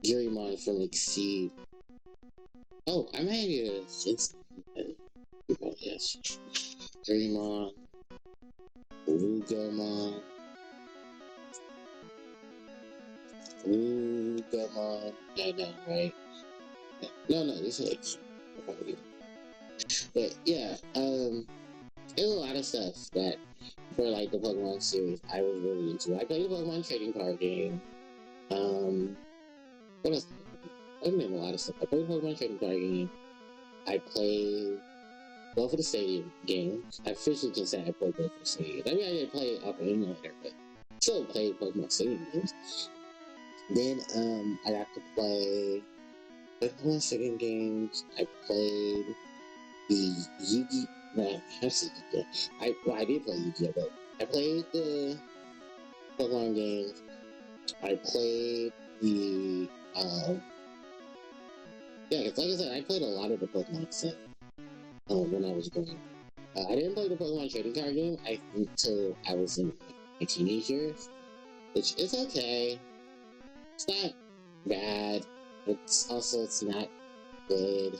Garymon from Exceed. Oh, I might be able to fix it. Oh, yes. Garymon, Rugamon, Rugamon. I know, right? No, this is Exceed. But yeah, There's a lot of stuff that for like the Pokemon series I was really into. I played the Pokemon trading card game. What else? I played a lot of stuff. I played the Pokemon trading card game. I played both of the stadium games. I officially can say I played both of the stadium games. I mean, I didn't play it off the emulator, but still played Pokemon stadium games. Then I got to play Pokemon stadium games. I played the Yu-Gi. No, I said Yu-Gi-Oh. I did play Yu-Gi-Oh, but I played the Pokemon games. I played the yeah, because like I said, I played a lot of the Pokemon stuff when I was growing up. I didn't play the Pokemon trading card game until I was in my teenage years, which is okay. It's not bad. It's not good.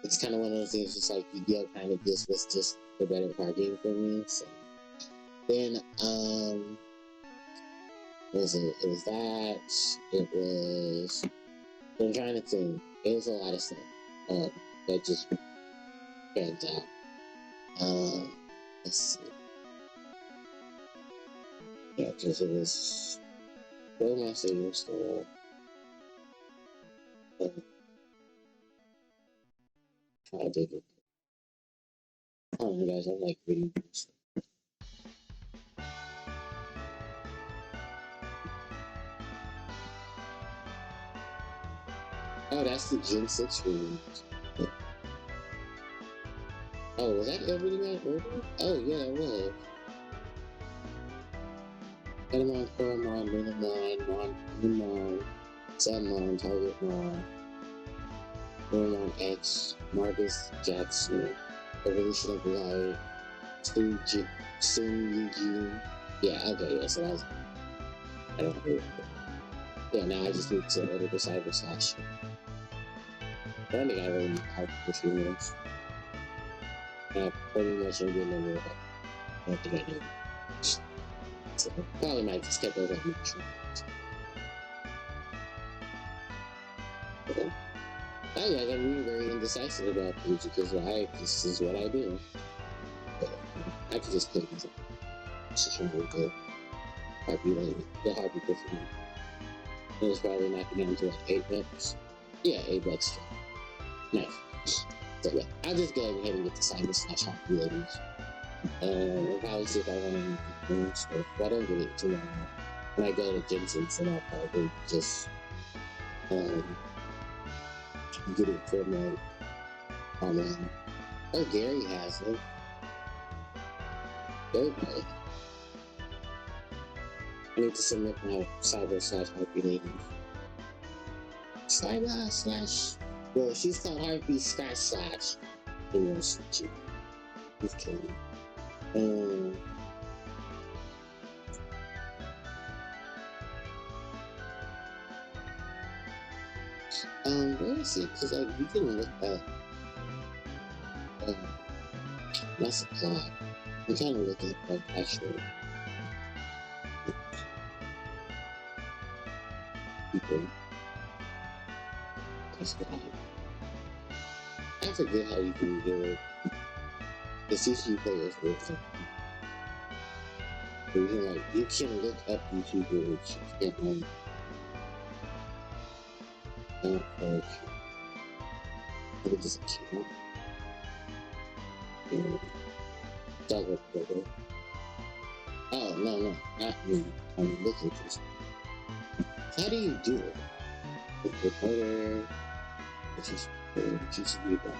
It's kind of one of those things, just like Yu-Gi-Oh! Kind of this was just the better card game for me. So then, what was it? It was that. It was. I'm trying to think. It was a lot of stuff that just panned out. Let's see. Yeah, because it was Pokemon Stadium Store. I did it. Oh my gosh, I'm like reading books. Oh, that's the Gen 6 room. Oh, was that everything I ordered? Oh, yeah, it was. Edamon, Coromon, Lunamon, Moonmon, Sunmon, Targetmon, Coromon X, Marcus Jackson, Evolution of Light, Sun Yuji. Yeah, okay, yeah, so that was. I don't know. Yeah, now I just need to order the Cyber Slash. I don't think I really have a few minutes. I pretty much am getting over it. I don't think I do. So, probably might just skip over that much. I guess I'm really very indecisive about things because this is what I do. But I could just play these. It's just really good. Harpie later. The Harpie for me. It was probably knocking down to like $8. Yeah, $8. Nice. So yeah, I'll just go ahead and get the Cyber Slash Harpie ladies. I'll probably see if I want anything else, but if I don't get it tomorrow, when I go to Jensen's, then I'll probably just get it from like online. Oh, Gary has it. Gary probably. I need to submit my Cyber Slash Harpie ladies. Cyber Slash. Well, she's called Harpie Slash Slash. You know, she's killing me. Where is it? Because like you can look up my supply. I'm trying to look at like actual people. That's what I forget how you can do it. The CCU players work something. You can look up YouTubers and what is it? Oh, no, not me. I'm looking for something. How do you do it? With recorder, which is GCB bar.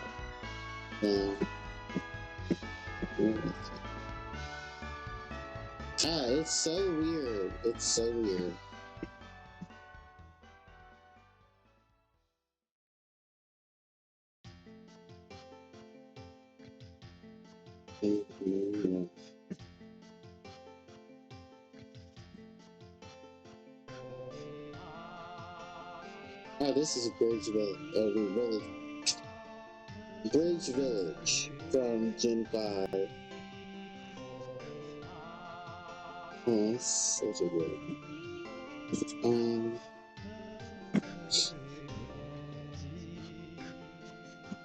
It's so weird. It's so weird. Oh, this is Bridge Village. Bridge Village from Gen 5. Oh, that's such a good.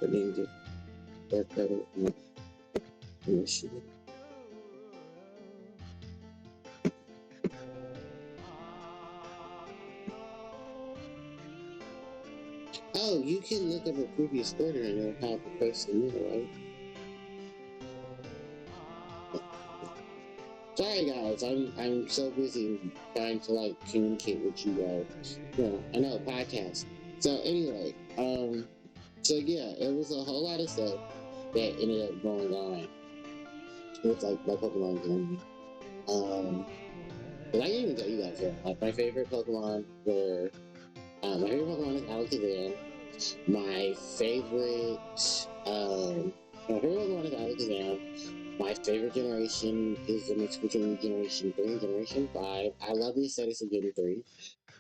I didn't get that credit. initially. Oh, you can look up a previous order and it'll have the first and middle, right? Sorry guys, I'm so busy trying to like communicate with you guys. Yeah, I know, podcast. So anyway, so yeah, it was a whole lot of stuff that ended up going on with like my Pokemon journey. But I didn't even tell you guys that. Like my favorite Pokemon were my favorite Pokemon is Alakazam. My favorite Pokemon is Alakazam. My favorite generation is the mix between Generation 3 and Generation 5. I love the aesthetics of Gen 3.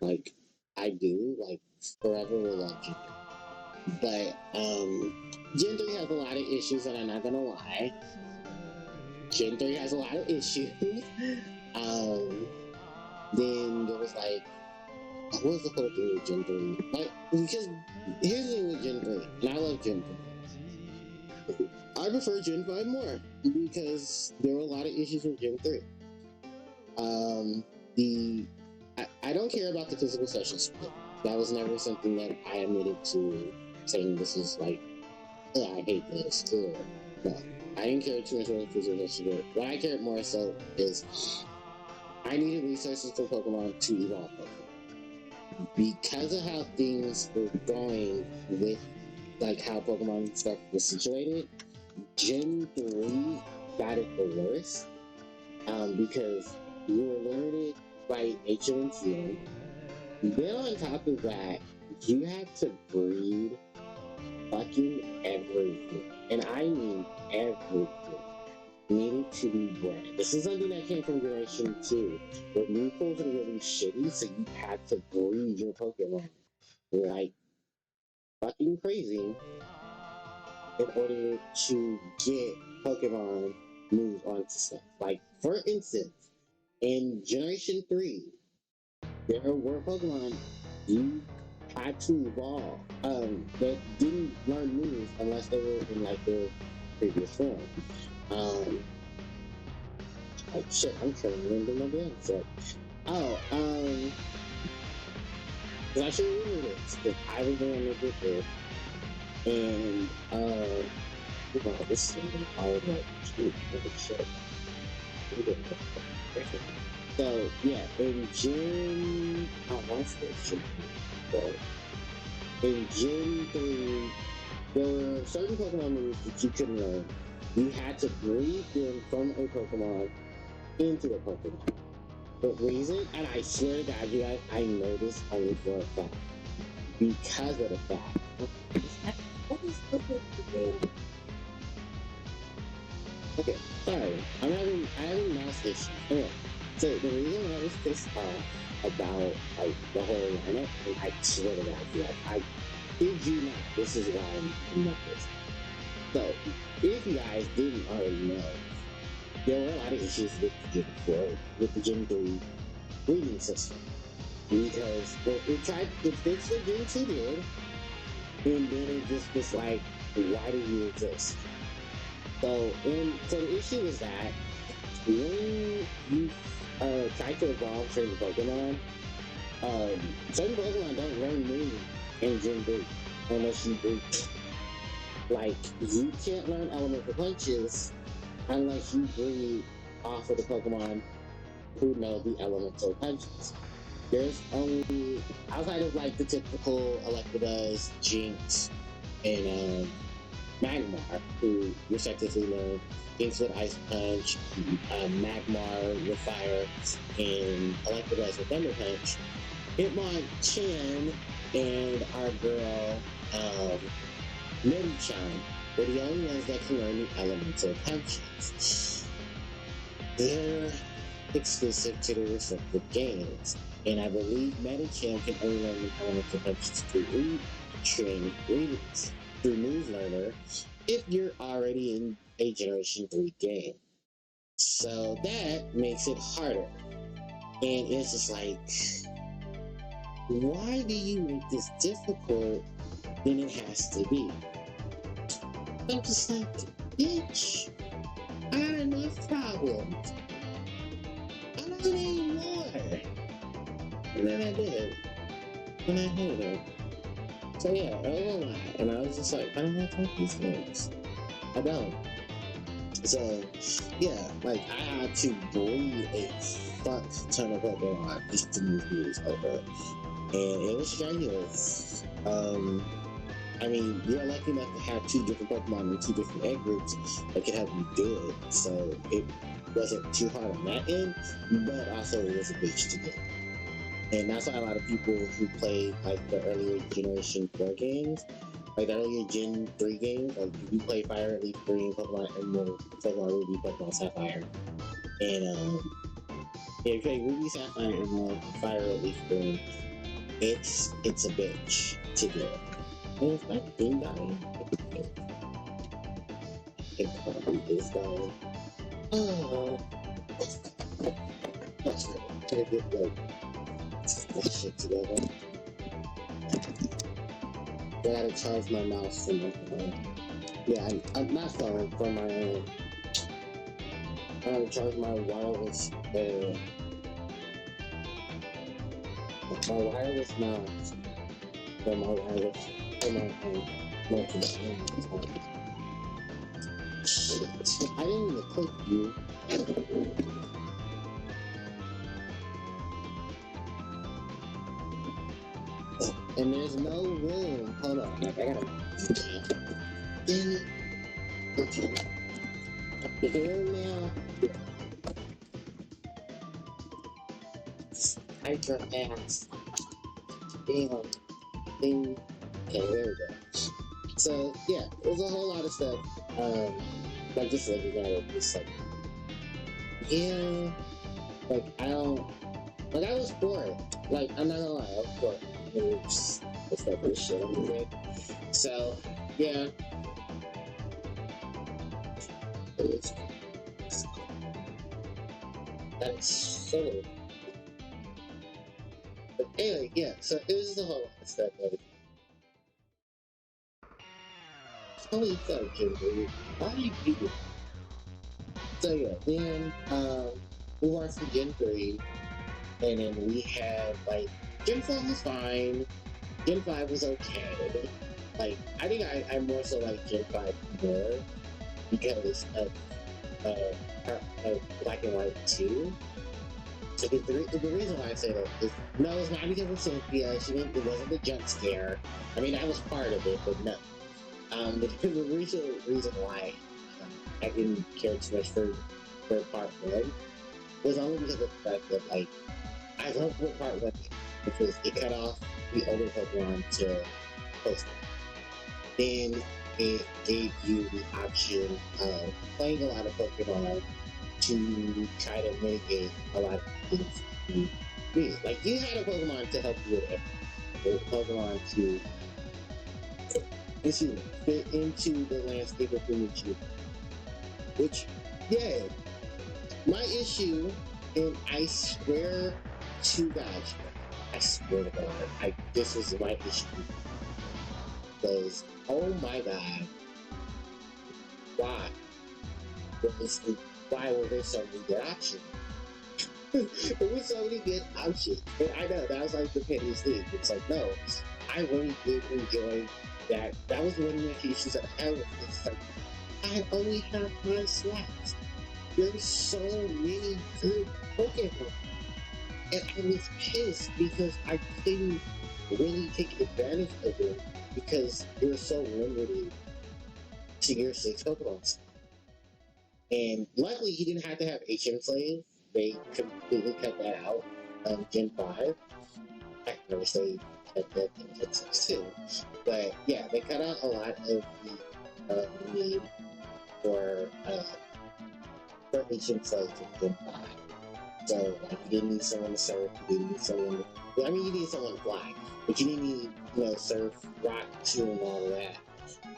Like, I do. Like, forever will love Gen 3. But, Gen 3 has a lot of issues, and I'm not gonna lie. Gen 3 has a lot of issues. Then there was like, what was the whole thing with Gen 3? Like, because here's the thing with Gen 3, and I love Gen 3. I prefer Gen 5 more because there were a lot of issues with Gen 3. I don't care about the physical session split. That was never something that I admitted to saying this is like, oh, I hate this. Or, no, I didn't care too much about the physical session split. What I cared more so is I needed resources for Pokemon to evolve Pokemon. Because of how things were going with like how Pokemon stuff was situated, Gen 3 got it the worst because you were limited by HMQ. Then on top of that, you had to breed fucking everything. And I mean everything needed to be bred. This is something that came from Generation 2, where new pools were really shitty, so you had to breed your Pokemon like fucking crazy in order to get Pokemon moved on to stuff. Like, for instance, in Generation 3, there were Pokemon you had to evolve that didn't learn moves unless they were in like their previous form. Like shit, I'm trying to remember my damn set. Because I should remember this, because I was the one that did this. And, this is all about shit. So, yeah, in Gen... I want to say Gen 3. In Gen 3, there were certain Pokemon moves that you couldn't learn. You had to breed them from a Pokemon into a Pokemon. The reason, and I swear to God, you guys, I know this only for a fact. Because of the fact. What is the Okay, sorry. I'm having mouse issues. Anyway, so the reason I was pissed off about like the whole lineup, and I swear to God, like, I kid you not, this is why I'm not pissed. So, if you guys didn't already know, there were a lot of issues with the Gen 4, with the Gen 3 breeding system. Because it fixed what Gen 2 did, and then it just was like, why do you exist? So the issue is that when you try to evolve certain Pokemon don't learn moves in Gen 3 unless you breed. Like, you can't learn elemental punches unless you breed off of the Pokemon who know the elemental punches. There's only, outside of like the typical Electabuzz, Jinx, and Magmar, who respectively learn Jinx with Ice Punch, Magmar with Fire, and Electabuzz with Thunder Punch. Hitmonchan and our girl, Medicham were the only ones that can learn the elemental punches. They're exclusive to the respective games, and I believe Medicham can only learn the elemental punches through through Move Learner if you're already in a Generation 3 game. So that makes it harder. And it's just like, why do you make this difficult than it has to be? I'm just like, bitch. I had enough problems. I don't need more. And then I did. And I hated it. So yeah, I won't lie. And I was just like, I don't have time for these games. I don't. So yeah, like I had to breed a fuck ton of Pokemon just to move these over. And it was strenuous. I mean, you're lucky enough to have 2 different Pokemon and 2 different egg groups that can help you do it. So it wasn't too hard on that end, but also it was a bitch to do. And that's why a lot of people who play like the earlier Generation 4 games, like the earlier Gen 3 games, like if you play Fire, Leaf Green, Pokemon Emerald, Pokemon Ruby, Pokemon Sapphire, and yeah, if you play Ruby, Sapphire, Emerald, Fire, Leaf Green, it's a bitch to do it. And if that thing dying, it probably is dying. Oh, that's right. Gotta get like this shit together. I gotta charge my mouse from my phone. Yeah, I'm not phone from my I gotta charge my wireless mouse from my wireless from my phone. Shit. I didn't even click you. And there's no room. Hold on, like I gotta. Damn it. Okay. You can hear me now. Type your ass. Damn. Ding. Okay, there we go. So yeah, there's a whole lot of stuff. Like just looking at it, just like, yeah, like I don't, like I was bored. Like I'm not gonna lie, I was bored. It's like this shit on the way. So yeah. That's so. But anyway, yeah. So it was just a whole lot of stuff. Like, holy fuck, Jimmy! Why do you do it? So yeah, then we went from Gen 3, and then we had like Gen 4 was fine. Gen 5 was okay. Like I think I more so like Gen 5 more because of Black and White 2. So the reason why I say that is no, it's not because of Cynthia. It wasn't the jump scare. I mean that was part of it, but no. The reason why I didn't care too much for part 1 was only because of the fact that like I loved what part 1 did because it cut off the older Pokemon to post it. Then it gave you the option of playing a lot of Pokemon to try to mitigate a lot of things you need. Like you had a Pokemon to help you with everything. A Pokemon to fit into the landscape of Pikachu. Which, yeah, my issue, and I swear to God, I swear to God, this is my issue. Because, oh my God, why? Why were there so many good options? There were so many good options. And I know, that was like the pettiest thing. It's like, no, I really did enjoy that. That was one of the issues that I had with this. Like, I only have 5 slots. There's so many good Pokemon. And I was pissed because I couldn't really take advantage of them because you're so limited to your 6 Pokemon. And luckily, he didn't have to have HM Slave. They completely cut that out of Gen 5. I can never say cut that in Gen 6 too. But yeah, they cut out a lot of the need for HM Slave in Gen 5. So, like, you didn't need someone to surf, you didn't need someone to, I mean, you need someone to fly, but you didn't need, surf, rock, chew, and all of that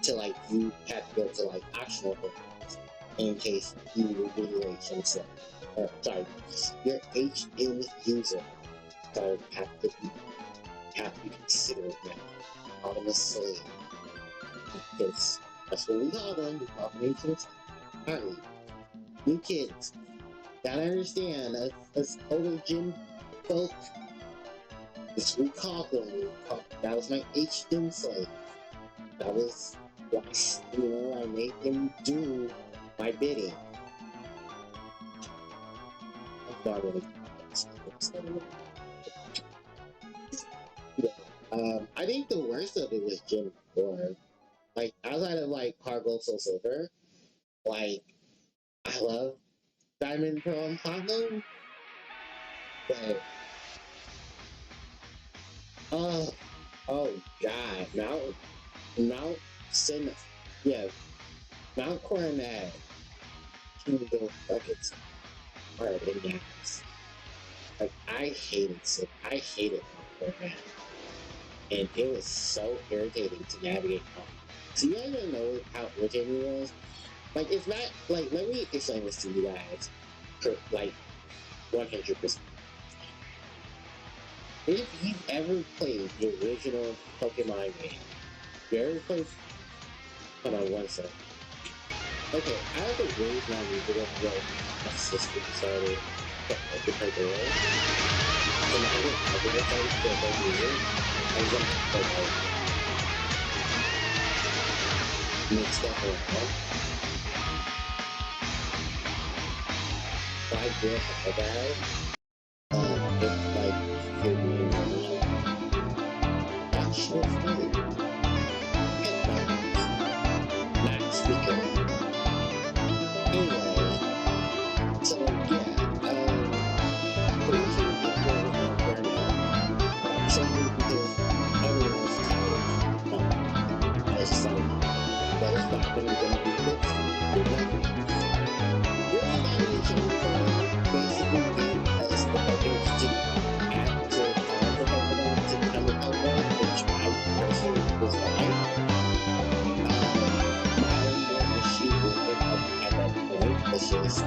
to, like, you had to go to, like, optional programs in case you were really HM Slave. Sorry, your HM user have to be considered now. Honestly, because that's what we call them. We call them HM Slave. You kids gotta understand, us older gym folk, as we call them, that was my HM slave. That was what I made them do my bidding. I'm not really. I think the worst of it was Gym 4. Like, outside of like Hard Gold Soul Silver, like, I love Diamond Pearl and Platinum, but oh god, Mount Sin, yeah, Mount Coronet can go buckets hard in games. Like, I hated Mount Coronet, and it was so irritating to navigate on. So you guys don't know how irritating it was? Like, it's not, like, let me explain this to you guys, like, 100%. If you've ever played the original Pokemon game, you ever played, hold on one second. Okay, I have to raise my music up where my system started to play the role. So now I don't have to play music. I just have to mix stuff around. So I grew up with that. It's like you're being that shit was funny. Headphones, not speaker. Anyway, so yeah, the reason people are burning out, simply because everyone was tired of it's just like, well, it's not going to be fixed. It wasn't. Really, basically gave us the focus to add to call the Pokemon to become a Pokemon, which I personally was fine. My only issue with it at that point was just,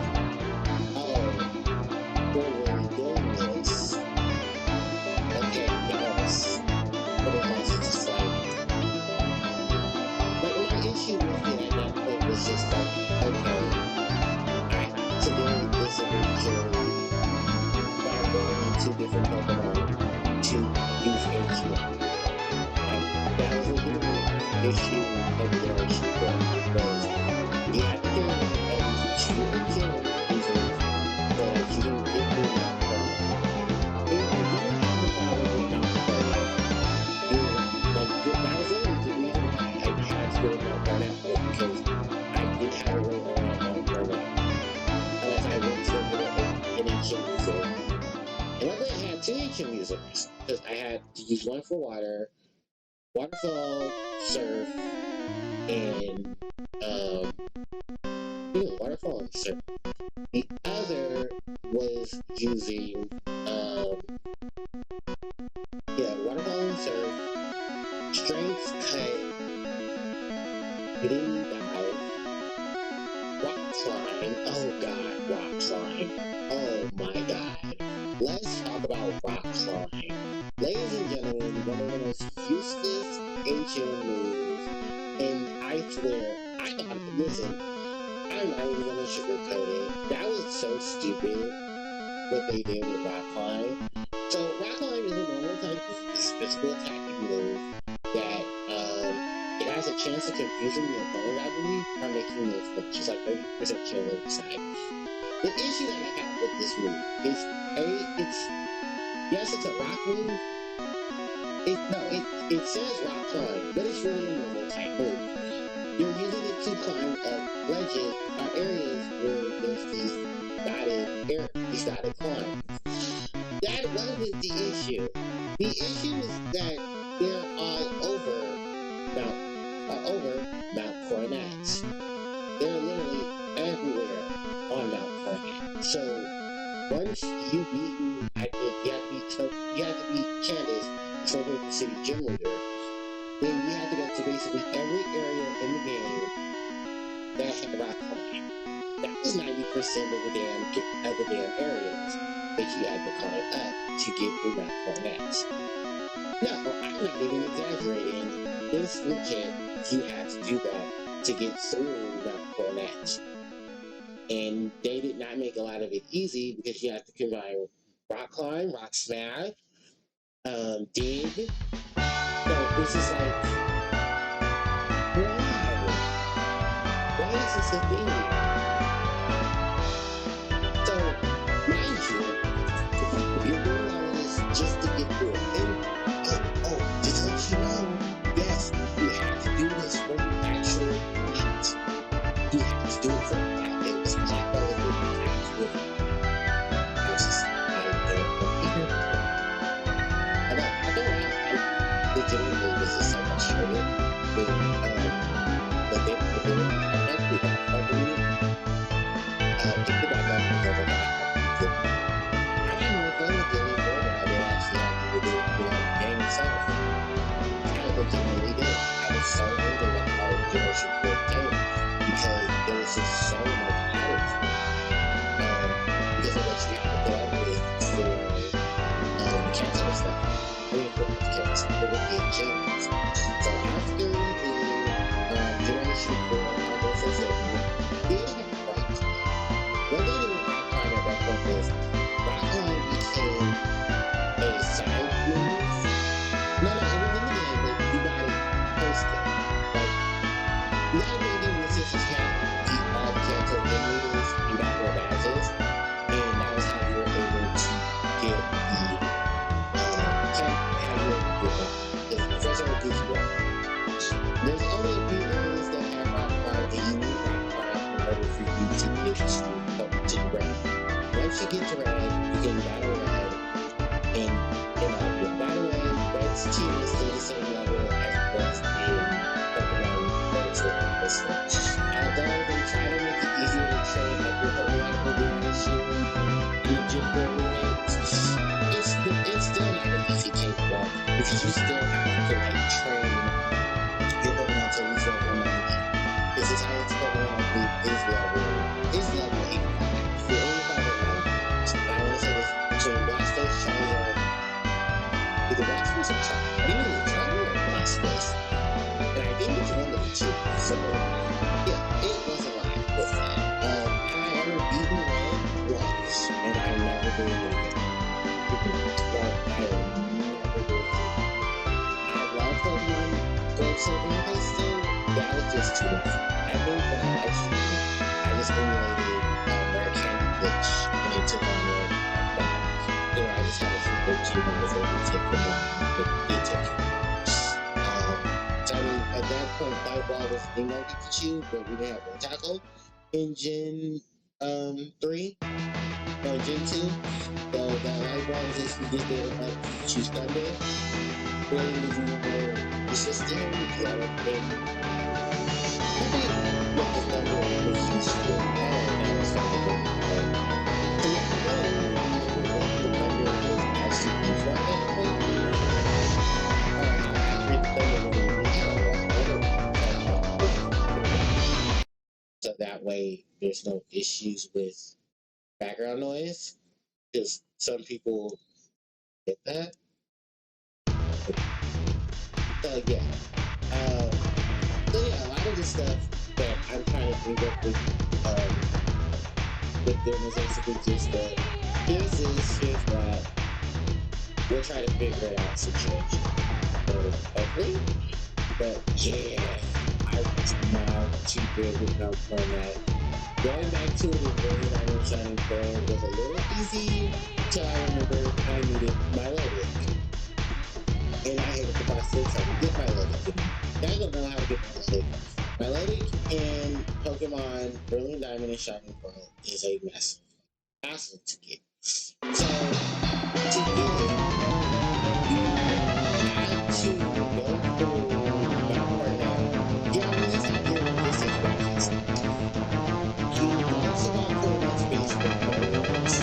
oh, we're really doing this. Okay, yes. But it was just like my issue with it at that point was just like, okay, I have to deal with this eventually by going two different Pokemon to use HPJ. That was a legitimate issue of Generation 4 because you had to deal with at least two Pokemon users so that you can get through that problem. If you didn't have the problem with Mount Coronet, you like that was literally the reason why I had to go with Mount Coronet because I didn't have a way around Mount Coronet unless I went to an HM user. And luckily I had two HM users because I had to use one for water, waterfall, surf, and waterfall and surf. The other was using waterfall and surf, strength cut, hitting dive, rock climb. Oh god, rock climb. Oh my god. Let's talk about rock climb. Ladies and gentlemen, one of the most useless HM moves, and I swear, listen, I'm not even gonna sugarcoat it. That was so stupid what they did with rock climb. So rock climb is a normal type of physical attacking move that it has a chance of confusing the opponent, I believe, by making it which is like 30% kill on the side. The issue that I have with this move is yes, it's a rock move. It says rock climb, but it's really a normal type move. You're using it to climb up ledges or areas where there's these dotted climbs. That wasn't the issue. The issue is that they're all over Mount Coronet. They're literally everywhere on Mount Coronet. So once you beat, I think you have to beat Candace before the city gym leader. Then you have to go to basically every area in the game that had rock climb. That was 90% of the damn areas that you had to climb up to get through Mount Coronet. No, I'm not even exaggerating. It's legit. You have to do that to get through Mount Coronet. And they did not make a lot of it easy because you have to combine rock climb, rock smash, dig. So it's just like, why? Why is this a thing? So, mind you, you're doing all of this just to get through it. And, just to let you know, yes, you have to do this when you actually eat. You have to do it for that. It was black belt and you have to do it. I was just, I don't know. I don't legitimately, this is so frustrating with, the thing that they were actually helping me, pick it back up because I had more fun with it before than I did actually having to do, the game itself. I legitimately did. I was so into when our Generation 4 came because there was just so much added to it. Because of what you have to put up with for the cancer stuff. I mean, for the cancer, for the gems. So after the Generation 4, I guess I said, did have rock climb. What they did with rock climb at that point was rock climb became a side move. No, it was in the game, but you got it post game. Like, not maybe was just you had beat all the Kanto game leaders and got more badges, and that was how you were able to get the how you were able to get one. Because the first one gives you one. There's only a few areas that have rock climb, and you need rock climb in order for you to get to the red. Once you get to red, you can battle red, and by the way, red's team is still the same level as it was in Pokemon Virtual Crystal. Although they try to make it easier to train like your Pokemon Evolution and the Gym 4 roommates, it's still not an easy cakewalk because you still have to like train your Pokemon to reach level 90. This is how its Pokemon I believe is level 85. You're 85 or 90. And I want to say this between Blastoise, Charizard, either Blastoise or Charizard. I think it's Charizard or Blastoise. And I think it's one of the two. So yeah, it was a lot with that. I ever beaten Red once, and I never did it again. Well, I never did it again. I love Pokemon Gold, Silver, and Crystal. That was just too much. I think when I live streamed, I just emulated Rare Candy Glitch, and it took on Red where I just had a super team that was able to take them on, but it took it. So I mean, at that point, Fight Ball was the thing on Pikachu, but we didn't have one tackle in Gen 3. No, Gen 2. So that Light Ball was just, we just did it like Pikachu's Thunder. Really moving more resistant, if you have a thing. Maybe what the Thunder was used for. That was kind of good. So yeah, I don't remember what the Thunder was actually used for at that point. How accurate the Thunder really is. So that way there's no issues with background noise. Because some people get that. So yeah. So yeah, a lot of the stuff that I'm trying to bring up with them is basically just that here's this, here's that. We'll try to figure it out situation. So hopefully. But yeah, I was not too good with no format. Going back to it and really Diamond Shining Pearl was a little easy till I remember I needed my Logic. And I hated the process trying to get my Logic. I don't know how to get my Logic. My Logic in Pokemon Brilliant Diamond and Shining Pearl is a massive hassle to get. So, to get it, you have to go through that part now. You always have your resistance boxes. You also got pretty much space for birds.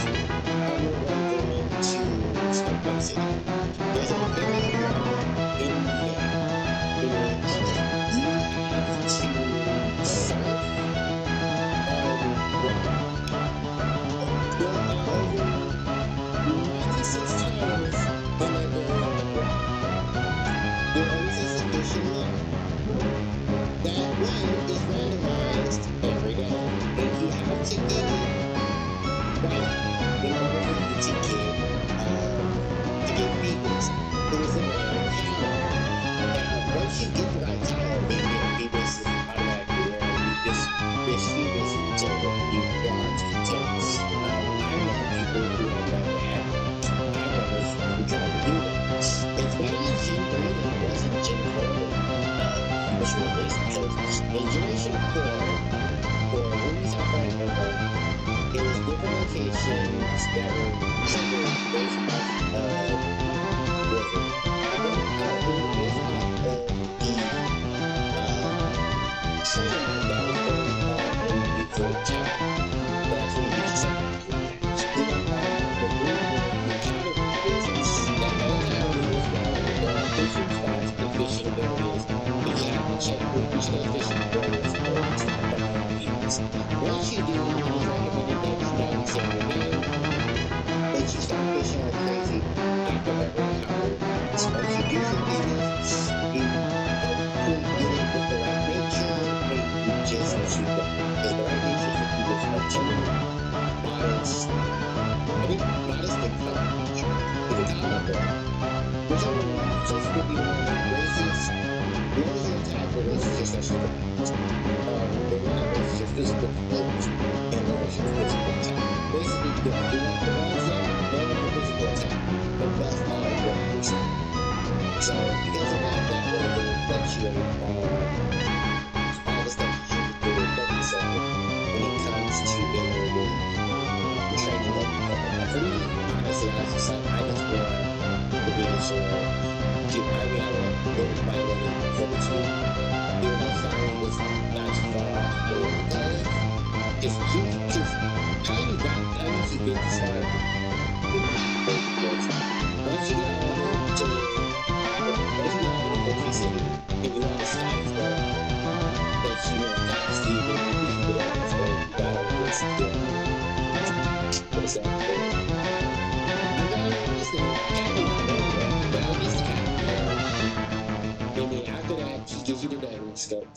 We're going to go into Snowflake City. There's a very long in the game in which you have to surf on water. Go out over So what you usually do is you hopefully get it with the right nature and you just keep going. Because the right nature for you is like gentle, modest, I think modest and calm nature. You can calm up there. Whichever one, just would be the one that raises, lowers your attack or raises your special defense. The one that raises your physical defense and lowers your physical attack. Basically, the ones that lower your physical attack, but buff all your basic. So because of that, that way it will fluctuate all the stuff that you can do with weapon set when it comes to dealing with training up and stuff like that. For me, honestly, I was just like, I just want the biggest sword. I mean, I want the fight when it comes to, even though firing was not too far off, but because if you just, how you get this far, once you get all the way to once you get all the way to city, and you want to status bar, but you know, status Steve, and you get all this way, you got all this, what's that? I got all this thing, Captain America, but I missed Captain America. And then after that, she gives you the Devon scope.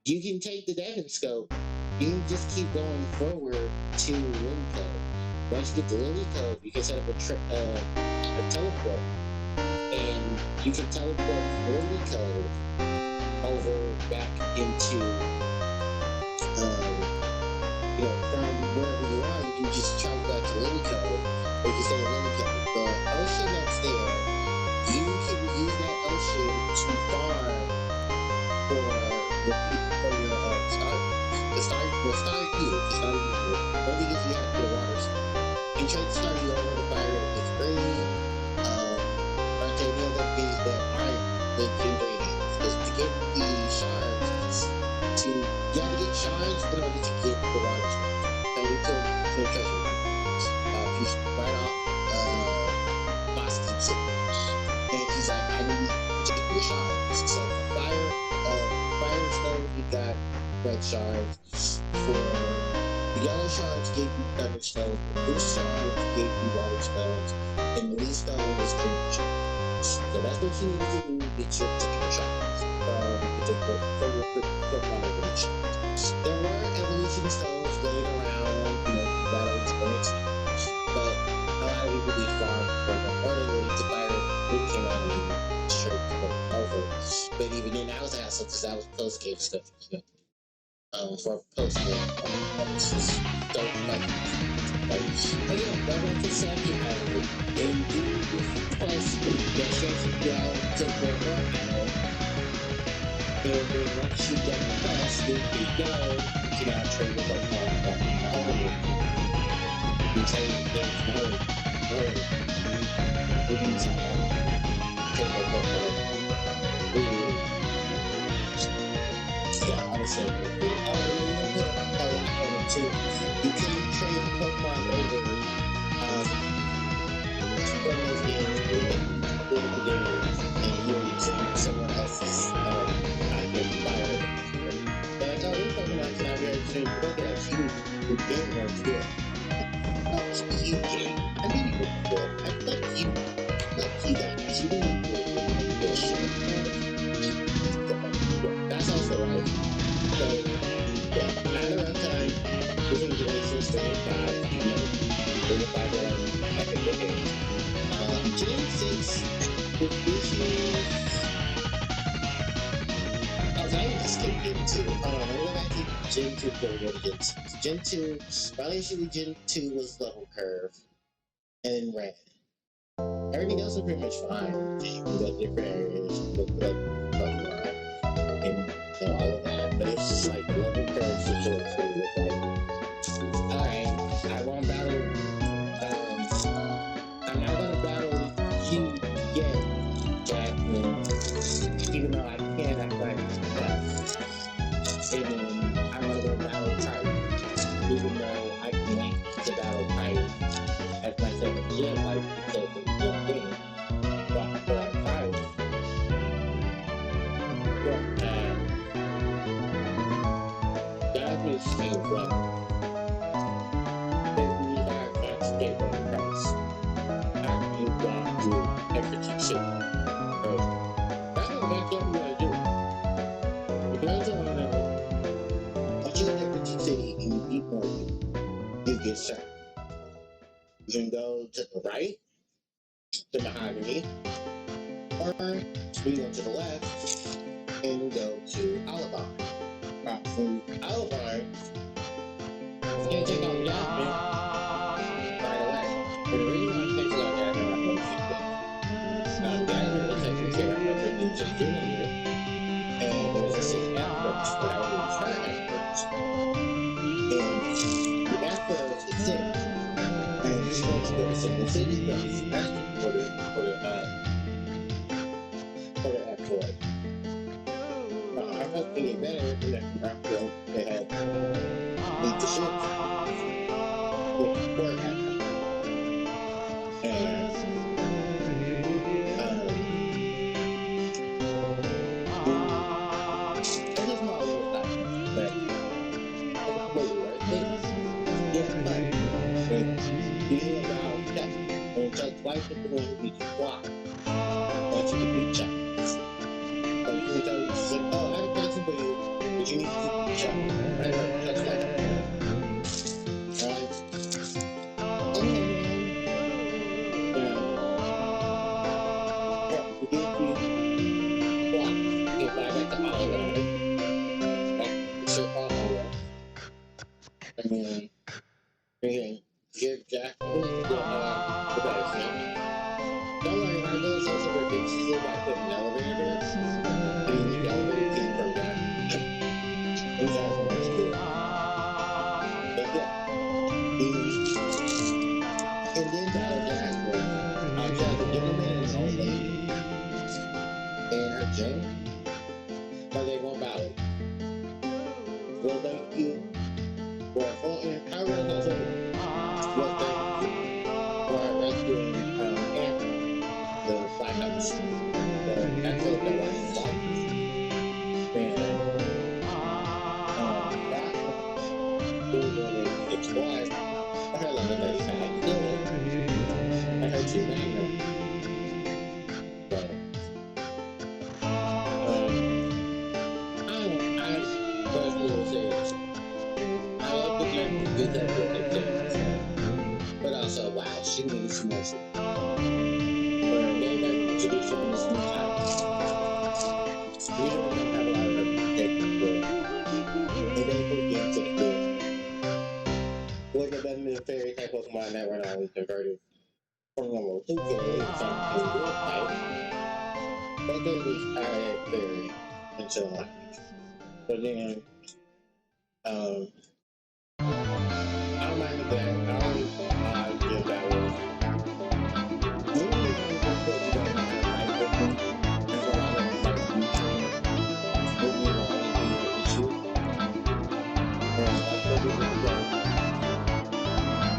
You can take the Devon scope, you can just keep going forward to Lily Code. Once you get to Lily Code, you can set up a teleport. And you can teleport Lily Code over back into, from wherever you are, you can just travel back to Lily Code, or you can stay in Lily Code. The ocean that's there, you can use that ocean to farm for your star. The star you. Only if you have the water star. You try to start you over the fire if it's green. Okay, the other things that aren't the ingredients. Because to get the shards, you have to get shards in order to get the water star. And you kill the treasure mines. He's right off Boss keeps it. And he's like, I need particular shards. So for fire stone, you got red shards. For the yellow shards gave you thunder stones. The blue shards gave you water stones. And the leaf stone was green shards. So that's what you need to do to get your particular shards. For water green shards. There were evolution stones laying around, battle experience. But a lot of people did farm from the early to fire. It came out and straight over. But even then, that was a hassle because that was post game stuff. For post game, it's just so like again, welcome to Second Island, and do this quest that shows you down to the island. And then once you get the quest, then you go, you can now trade with Pokemon back home. You trade with them from home. What do you say? Trade with Pokemon. Yeah, I was saying, you can trade Pokemon over from those games with the games, and you're using someone else's identifier. But I told you Pokemon can have your exchange Pokedex, you game one to it. You can. I mean, you would do it. I love you guys. You didn't do it. Bullshit. That's also right. So, yeah, at around time, within the relations to impact, in the background, I think the games. Gen 6, with issues. I even just skipped Gen 2. Hold on, let me go back to Gen 2 before we go to Gen 6. Gen 2, my issue with Gen 2 was level curve and red. Everything else was pretty much fine. You can go different areas, look like and all of that, but it's just like level curve situation with like, alright, I won't battle, I'm not gonna battle you yet, Jackman, even though I can act like and then I'm gonna go battle Titan, even though I can wait to battle Titan as my second gym, like because of the game, but I feel like Titan. That was so rough. Then we have that stable price. After you got through It's turn. You can go to the right, to Mahogany, or you go to the left and go to Alabama. From Alabama, it's going to take all the Jasmine right away. And the reason why it takes a lot of Jasmine right away is because Jasmine was taken care of in just Junior, and there was a 6 efforts that I would return efforts. And the efforts is 6. And you're supposed to go to Single City, but it's domestic for the exploit. I'm hoping it better than that. They had beat the shit with the court had and it's a small little stuff, but it's completely worth it. Yeah, but you hear about that when Chuck White is the one who beats Block, once you can beat Chuck. But you can tell you, oh, I have a question for you, but you need to beat Chuck. Right, Chuck's like, alright. To get you Block, get fly back to Oliver, back to Sir Oliver, and then give Jack the medicine. Don't worry, when I go to social work, it's usually by putting an elevator, and the elevator came from that. And that's what it's doing. But yeah, and then tell Jasmine, I tell the gentleman and the old lady, and her gem, but they won't bow it. Well, thank you. Well, and I really don't know what thank you for rescuing Anthony, the Black House. That's what they want to stop. And that it's why I heard like a sad feeling. I heard you name them. But I personally will say this. I love the game to get that book and things. But also, wow, she needs some more shit. But they got introduced on this new type. We don't have a lot of representation for it. And they put games in the with the Batman Fairy type Pokemon that were not always converted from normal 2K to something real type. But they at least added Fairy until like. But then, I don't mind the bad. I always give that one. Literally, when you put you don't have fight with them, there's a lot of like future. When you don't want to be an issue. And like, what we want to go.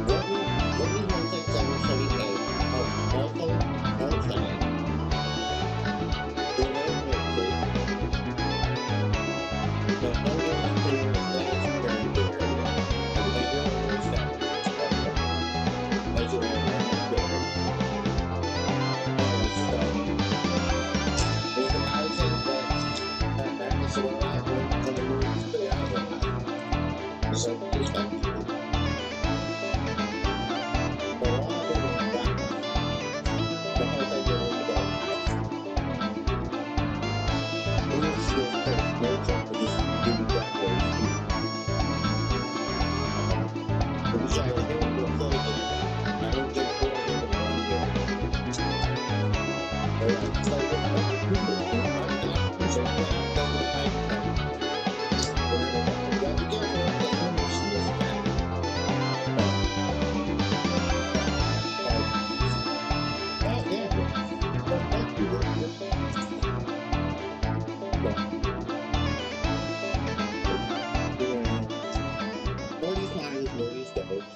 What we want to take 728 of also outside. We're going to make it. But don't get my clear last very good area. And they don't understand it. As you have to get it. So, if I take that back to the last one, I'm going to move to the other one. So, just like you do. But all of them are back. The whole thing is going to go out. And this is just first. No joke, but just give you that way to do. But we try to do it real close. I don't get bored in the morning. Or it's like, oh, people are not. So, yeah, I'm done with my time. But you got to be careful. The information is back. Oh, yeah. Well, thank you. Forty times where these goes.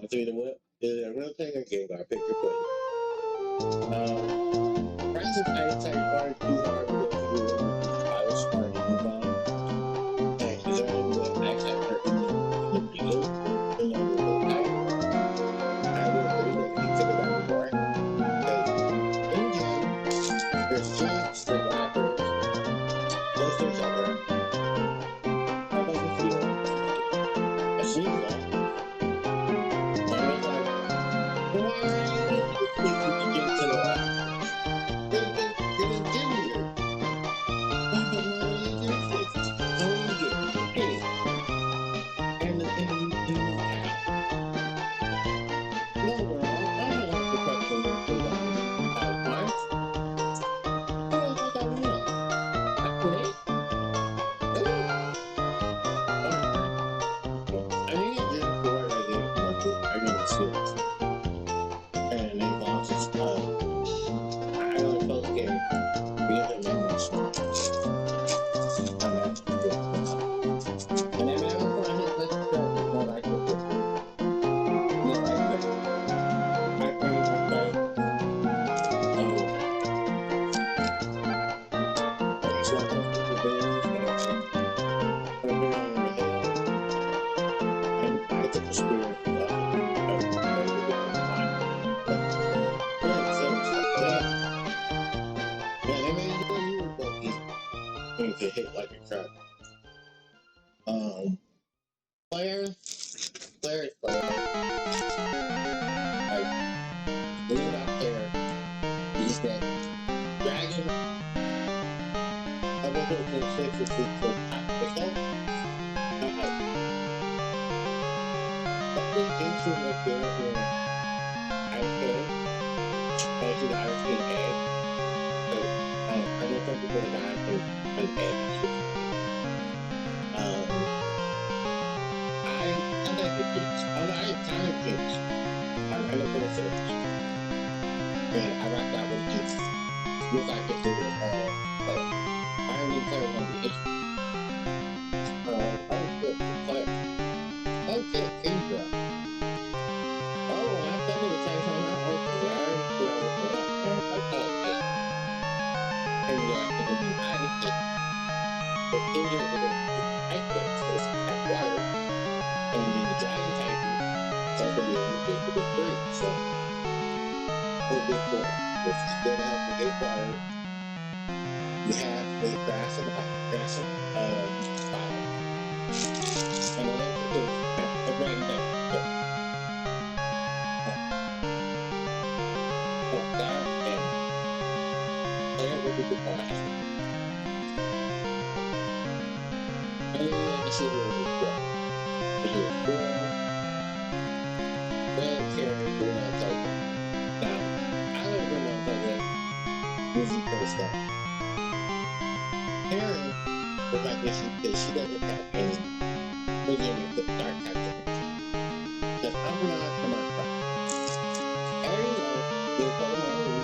It's either what is it a real thing or game guard? Pick your play. Prices I say are too hard to do. I was smart to move on. And is there any what I said for the deal? And I will go I will agree with you to the right before. Because in game, there's gyms, there's libraries, there's other. How about this deal? A season. Overall, I don't have the question of time. I don't think I will. Actually, I think it's just for I didn't see it. And they lost its I was so scared. Because it made me so I'm actually good. And then I was trying to let the track is more like this. Just like this. I pretty much like it's one of those people videos that put it on in the hell and I took the spirit yeah, they made it when you were bulky. You could hit like a truck. Player. Like, leave out there. He's that dragon. I was looking at 6 feet to the hill. Something ancient up there where I could do the Irish King egg. So, I know some people that I think an egg. I like the kids. I kind of kids. I look for the fish. And I rocked out with kids. Look like if they were but I don't even play with the kids. I was good player. Okay, Kendra. Oh, I thought it was like something else. Okay, I already feel like okay. And yeah, it would be high to kick. But Kendra is a ice cream, so it's at water. And then the dragon type, that's going to be a little bit of a break. So, or big water. If you go down to big water, you have a grass and fire. And electric is a rain down. So, that and player will be the fire. And this is where we go. This is red carrot, green October. Now, I live in green October when she first started. Karen was like this because she doesn't have any beginning with dark types of things. Because I'm not from our crop. Every night, you'll go home,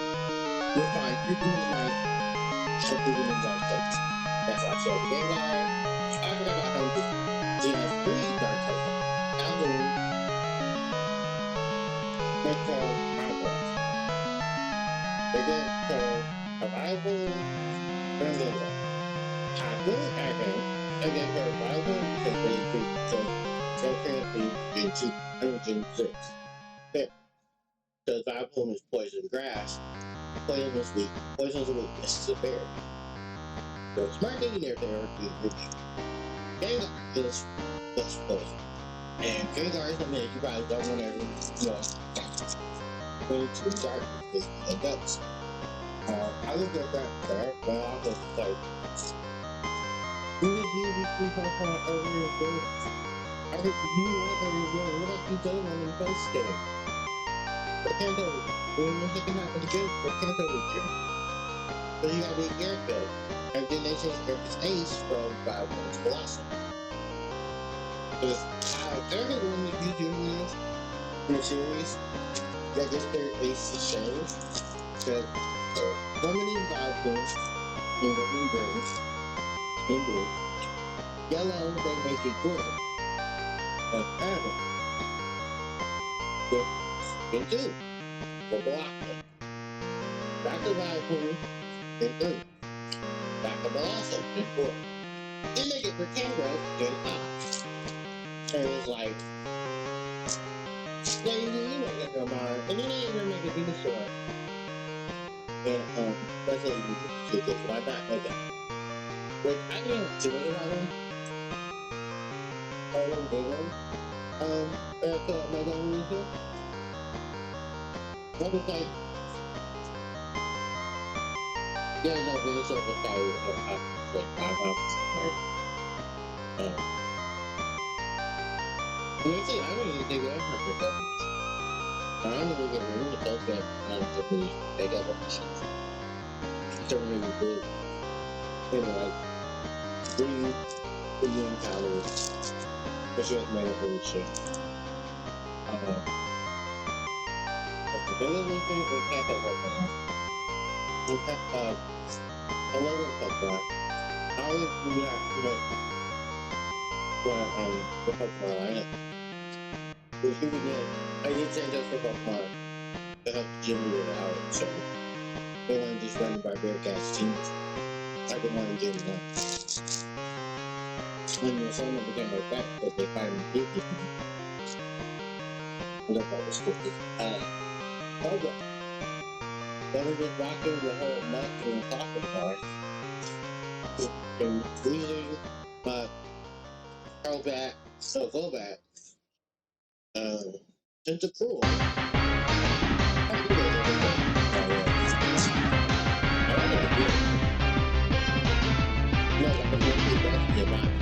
you'll find creeping in the night, and creeping in the dark types. That's why she has a Gengar. After I got home, she has 3 dark types. Alvin, Metro, Marvel. Again, so Arrival, and Gengar. I really haven't. Again, for Arrival, because they agree to transparency into Engine 6. Because Arrival is poison grass, poison is weak, poison is a weakness, it's a berry. So smart thing there, Gengar is less poison. And Gengar is something that you guys don't want to, go into the dark because it does. I look at that there, but I also like, who is you we talk about earlier things? I think you what else you done on the post game? But can't over when you're looking at the good, but can't over here. So you gotta be careful. And then they change Air's Ace from Biopoint's Blossom. Because everyone that you do this in the series, that this their Ace is changed. Because some of these Biopoints in the Blueberries, in blue, yellow, they make it green. But purple, in two, for blocking. Back to Biopoint, in 3. Back to Blossom, in 4. Then they get for Kangaroo, in 5. And it's like, yeah, you know, get their mind. And then they even make a dinosaur. And, let's say you do this, why not make that? Which I didn't do it about them. I don't think so my own reason. What was like, yeah, no, dinosaur was probably like 5 hours. And they say, I don't even think that's not for I don't know if we're really close that they got options. It's a really good, like 3 million calories. Which was made of really shit. The other thing we can't talk about. We have a lot of stuff that I always do that for Carolina. Which you would get, I did change up for Pokemon to help Jimmy with it out, so they want to just run by Bearcats teams. I didn't want to give them that. When your son became like that, because they finally did give me. I thought that was cool. Hold up. Then we just rocking the whole muck and soccer bar. And losing my throwback, fullback, into pool. I do that every day. I don't know if no, like I'm going to get back to your mind.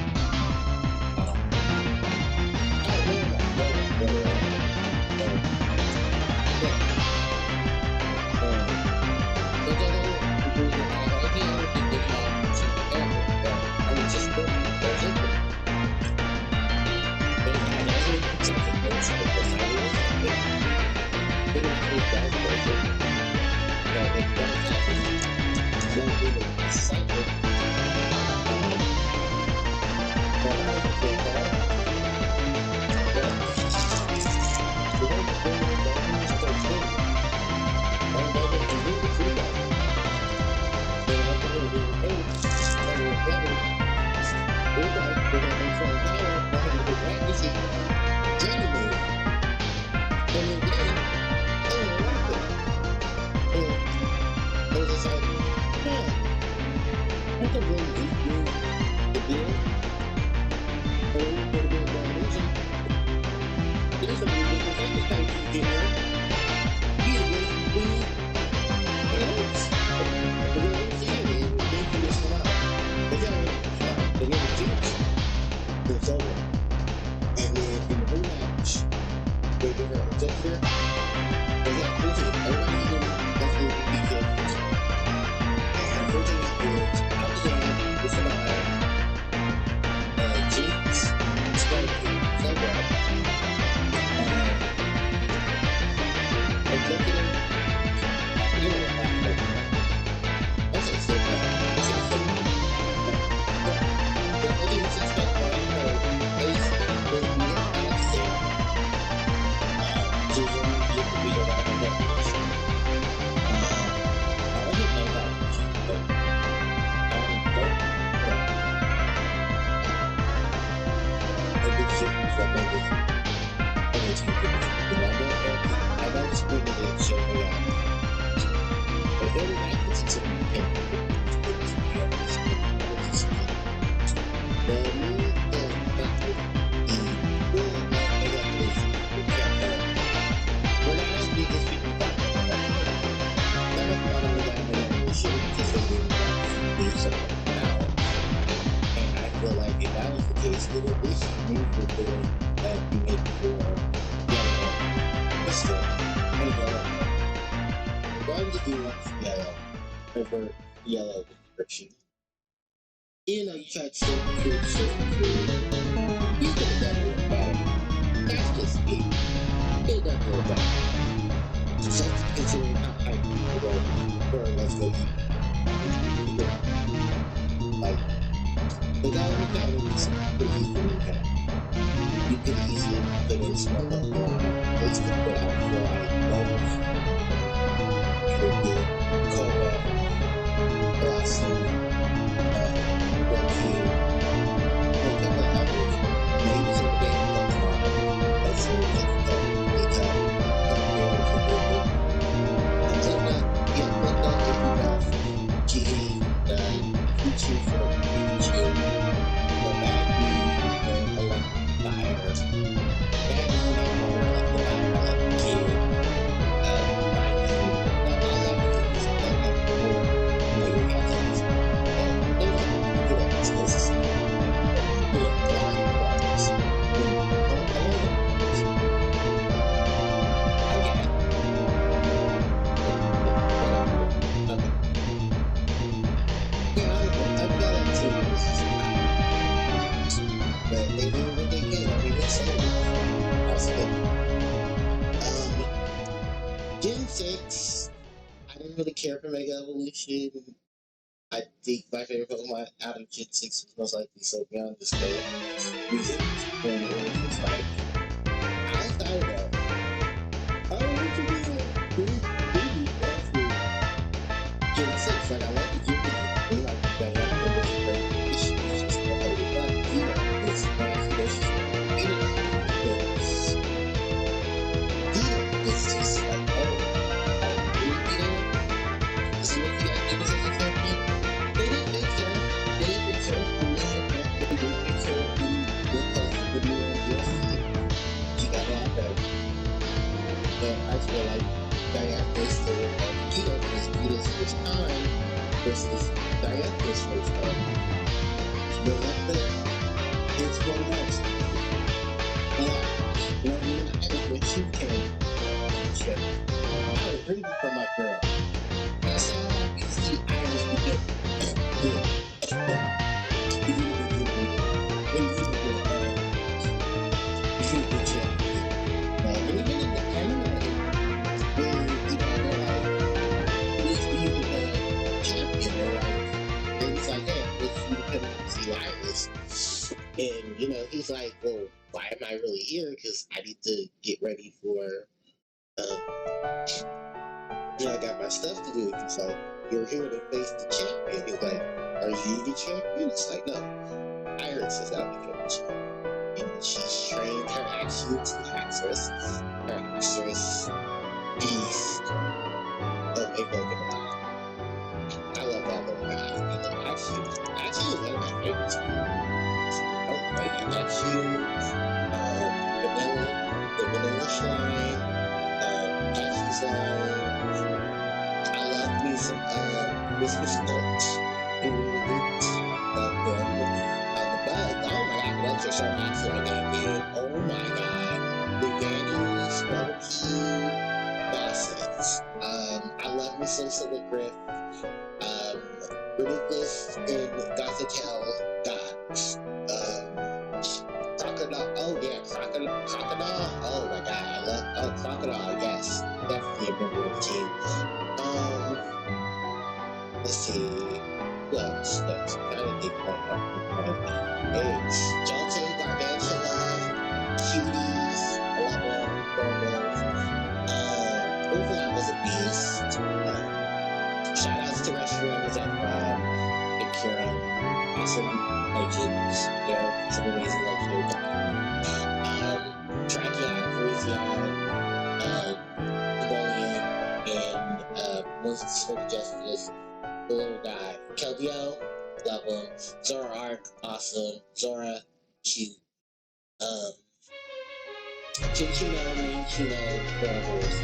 Over yellow description. You know, you try to say the truth, you could have done it better. That's just me. You could have done it better. So considering how high people go for let's go eat. Like, without any calories, pretty easily cut. You could easily put in some of the plates to put out fried bowls. You could get cola. Plus, protein, a couple of others, maybe some bacon Pokemon, that's so difficult to tell, and then put that if you have GE, Pikachu for Pikachu, or Magby, or like Fire, Magby, more like the Magby kid. Gen 6, I didn't really care for Mega Evolution. I think my favorite Pokemon out of Gen 6 was most likely Sylveon, just for reasons. When it was just like, outside of that, I don't want to be really awful. Gen 6, like, I like the Gen 6, I like the Diana, which is very issues, just the whole fun, you know, it's not, it's just, you know, it's, yeah, it's just like, oh, really, you know, this is what you got to do as a champion. They didn't make sure, they didn't make sure, they didn't make sure, when you were in UFC, she got a lot better. And I feel like Diana's still on Vegeta because Vegeta's first time versus Diana's first time. But like it's one match. When she came, I was ready for my girl. I saw how you see Iris because and even in the anime, where you know they're like, who needs to be the champion? They're like, and he's like, hey, let's see the penalty Iris. And you know, he's like, well, why am I really here? Because I need to get ready for, you know, I got my stuff to do. He's like, you're here to face the champion. He's like, are you the champion? It's like, no, Iris is out to get the champion. And she's trained her actually to actress, her actress beast of a Pokemon. I love that little guy. I love actually one of my favorites. Okay, actually, the vanilla slime, actually slime. I love me some Christmas nuts. The bug. Oh my god, that's just so awesome. I got me. Oh my god. The Yanny Smoky bosses. I love me some Silvergriff. Ridiculous and Gothitelle gods. Crocodile. Oh yeah, Crocodile. Oh my god, I love Crocodile, yes. Definitely a member of the team. Let's see. Who else? That's kind of deep it's Jolton, Gargantula, Cuties, I love them, Gorgos. Overlap was a beast. Shout outs to restaurants at and Kira. Awesome legends. They're some amazing legendary documents. Tracheon, Virizion, Napoleon, and Moses for the Justice. The little guy. Keldeo, love him. Zoroark, awesome. Zora, cute. Chinchino, Minchino, Brothers.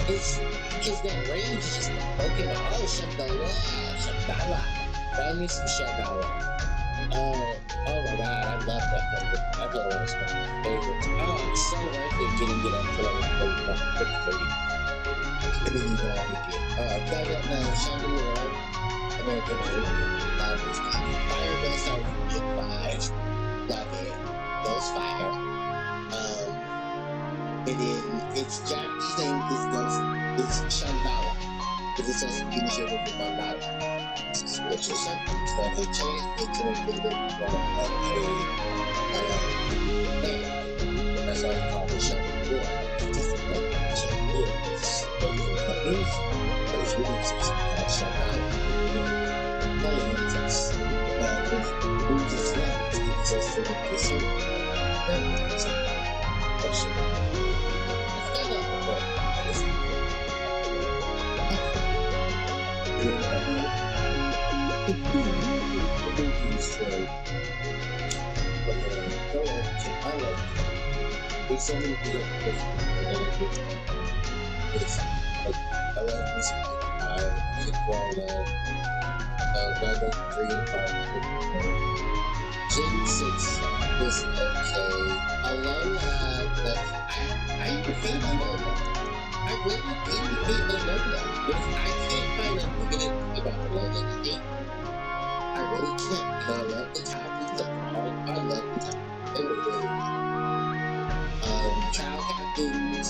Because that range is just Pokemon. Oh, Shabdala. Find me some Shabdala. Oh my god, I love that Pokemon. I love one of my favorites. Oh, I'm so worth it getting it up to level 30. I mean, you know how we get. Got it now, Chandelier. I'm gonna give it Fire Ghost out from Gen 5. Love it. Ghost Fire. And then its Japanese name is Ghost. It's Shandala. Because it's also initiated with Mandala. Which is something that they changed it to a little bit more of a that's why it's called the Shandala. It's just a Chandelier. But it's really just Shandala. It's just left. It's just for the kissing. There's so many people it's like I love this music Florida, Rebel 3 and 5. Gen 6 was okay. Alola, but I really Alola. I really Alola. But I can't find a negative about Alola today. I really can't. I love the topics. I love the topics. They were really child captains.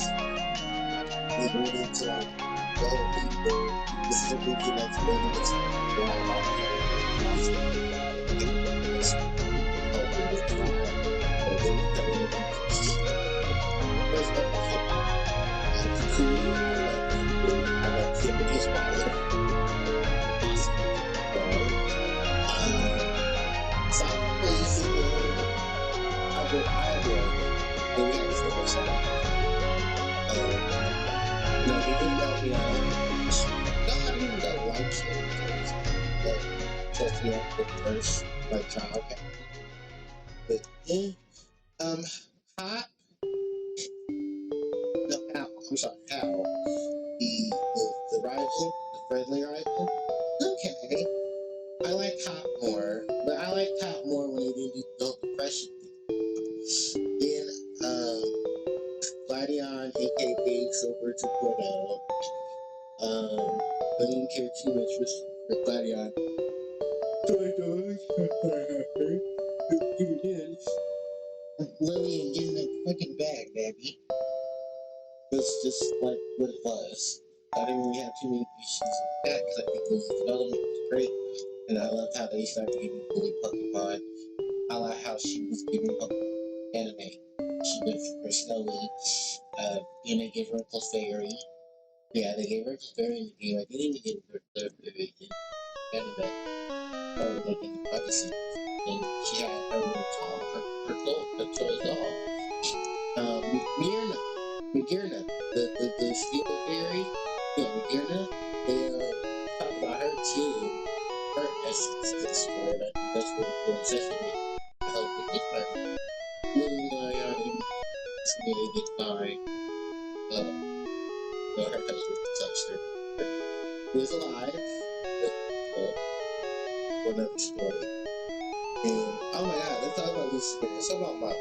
we went into like the whole people. This is a movie that's really it's why all the movies first up the hip hop. Cool, I love him and his body. Awesome. South Crazy I will. And we have this little song. They didn't know me on no, I didn't know like characters. But just the first like child character. But then Hot no Hal, I'm sorry, Hal. The rival, the friendly rival. Okay. I like Hot more, but I like Hot more when they didn't do the depression thing. Then Gladion, aka Silver 2.0. I didn't care too much for Gladion. Lillian getting the fucking bag, baby. It's just like what it was. I didn't really have too many issues with that because I think Lillian's development was great. And I loved how they started giving Bully Pokemon. I like how she was giving Pokemon anime. She went for Snowy. And they gave her a Clefairy. Yeah, they gave her a Clefairy in the game. I didn't even give her a Clefairy in anime. Or like in the Odyssey. And she had her little her toy doll. Migirna, the Steel Fairy. Yeah, Migirna. They talk about her too. Her essence is for it. I think that's really cool. Especially to help with this part. Lily Lion is created by her husband touched her. He was alive, but for another story. And oh my god, let's talk about Lucina. Let's talk about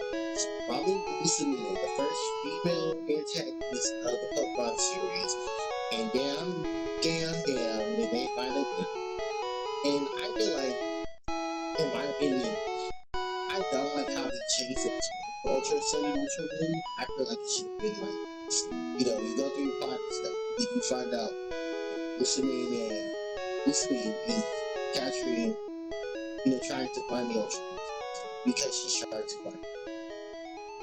Molly Lucina, the first female antagonist of the Pokemon series. And damn, did they find a good. And I feel like, in my opinion, I don't like how they changed it to Ultra Sun and Ultra Moon. I feel like it should have been like, you go through your plot and stuff, and you find out Lucina is capturing, trying to find the Ultra Moon because she's trying to find it.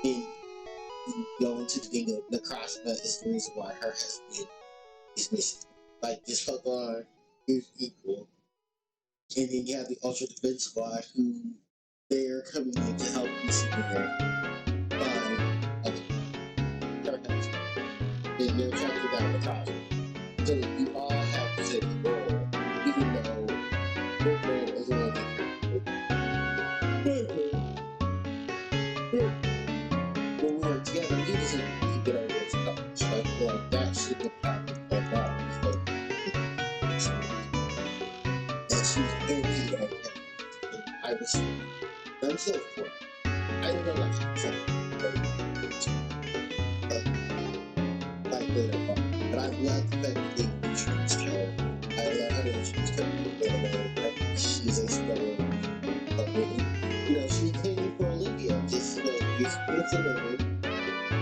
And you go into the thing of the crossbutt is the reason why her husband is missing. Like, this Pokemon is equal. And then you have the Ultra Defense Squad who they're coming in to help Lucina find her husband. And they're tracking down the crossbutt. So you all have the same goal, even though your goal is a little different. When we were together, he doesn't get our words accomplished. So I feel like that should have happened like that. And she was angry at him. And I was I'm still for it. I don't know like later on. But I love the fact that they insurance care. I love how the insurance company she's a story of me. She's cleaning for Olivia, just it's a little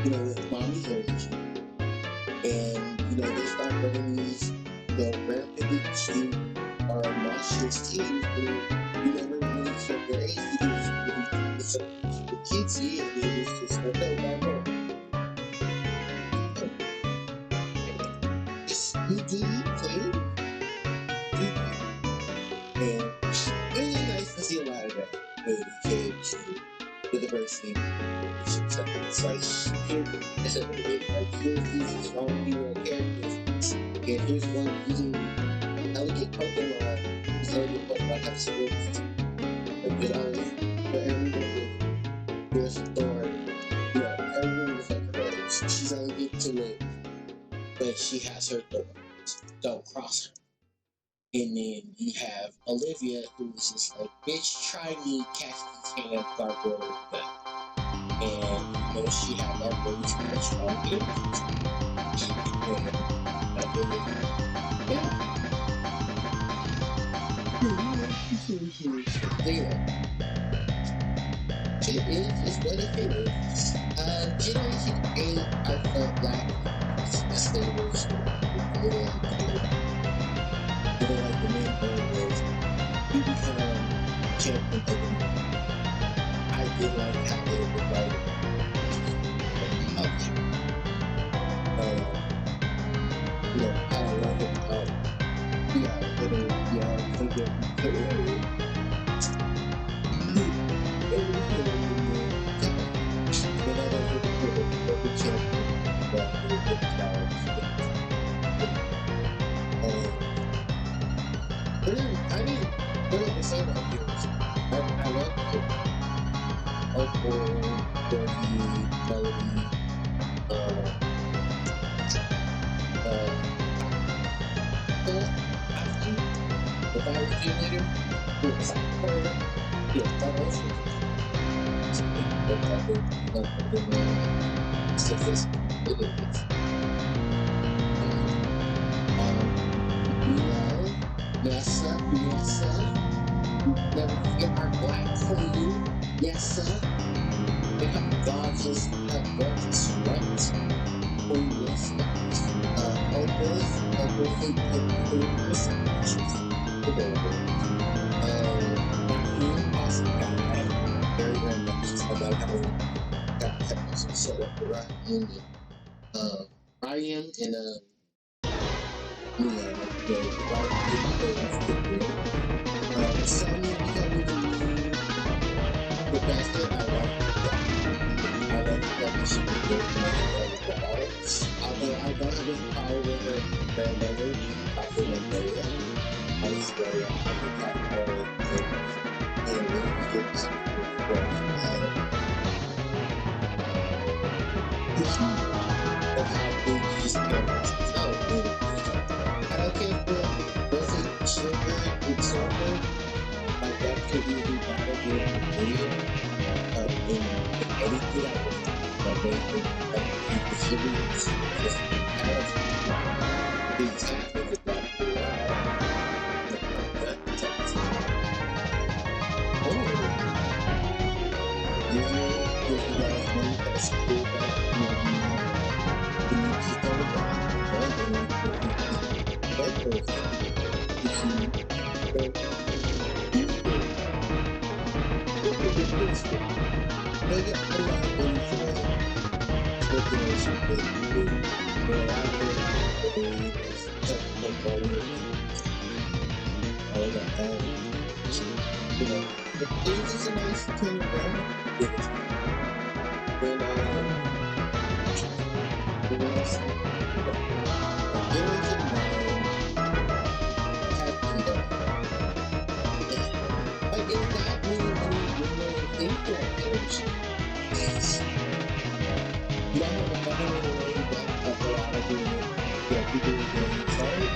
with mommy's age. And they start running these rampant cheap or monstrous teams who you never really check their age because it's the cutesy and it was just like that more. And it's really nice to see a lot of that when it came to the diversity. It's like, here's these strong female characters, and here's one using elegant Pokemon, who's elegant Pokemon have skills. But honestly, for everyone, there's a thorn. Everyone is like her. She's elegant to live, but she has her thorns. Don't cross her. And then you have Olivia, who's just like, bitch, try me, catch these hands, cardboard, and she had that really strong game. It is what it is. Generation 8, I felt like stable story. But then like the main goal was you become champion of the league. I did like how they were like how I love it how think that but then I didn't put it the same on yours. I love it. Uncle, Dorothy, Melody, I think if I was a leader, it was like her, that was something that I think yes, sir. Never forget our black queen. Yes, sir. They have gorgeous sweat. Queen, yes, sir. Opal, awesome guy. Very, very nice. I like how got techniques set up right in Ryan and Sammy becoming the new professor. I like that she was good at the ball. Although I don't have any power with her grandmother, I feel like Maria. I was very I think that and really good of how big these cameras go. I don't care for was it sugar and sulfur, like that could be battle with the video. In anything I was that made it like the series just has the exact thing that if you guys know that's cool you need to go it was a nice kind of run. When it was a like it's not really think that there's you don't have a government way that a lot of people are getting started.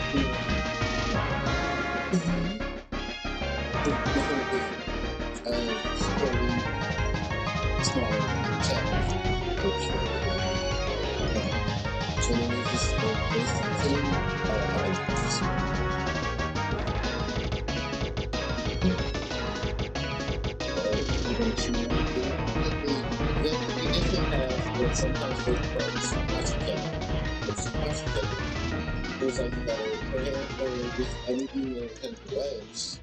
Supporting smaller channels. So then we just basically sometimes with friends, that's okay. It's okay. There's like or just anything in 10 ways.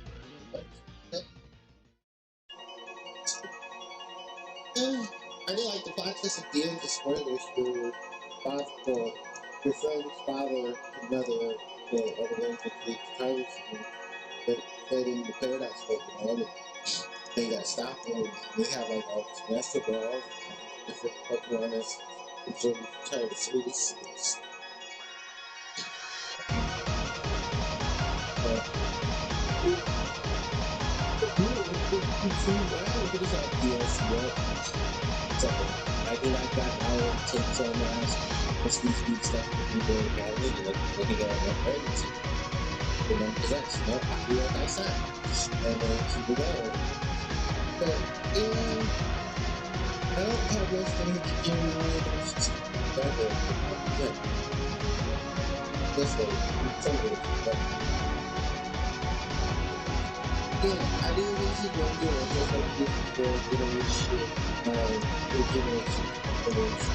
I did like the plot twist at the end, the spoilers for your friend's father and mother, the other ones that the times that played in the Paradise Pokemon. They got stopped and they have like all this master balls, different Pokemon that's trying to see this. I think I got our takes on that. Let's do stuff with people in Cali, like looking at our friends. Possess, I feel like I said. And then keep it going. But, I don't have much for me to do it's just better. Yeah. This way, something. Yeah, I didn't really see one good one, just like this before, shit. Beginners,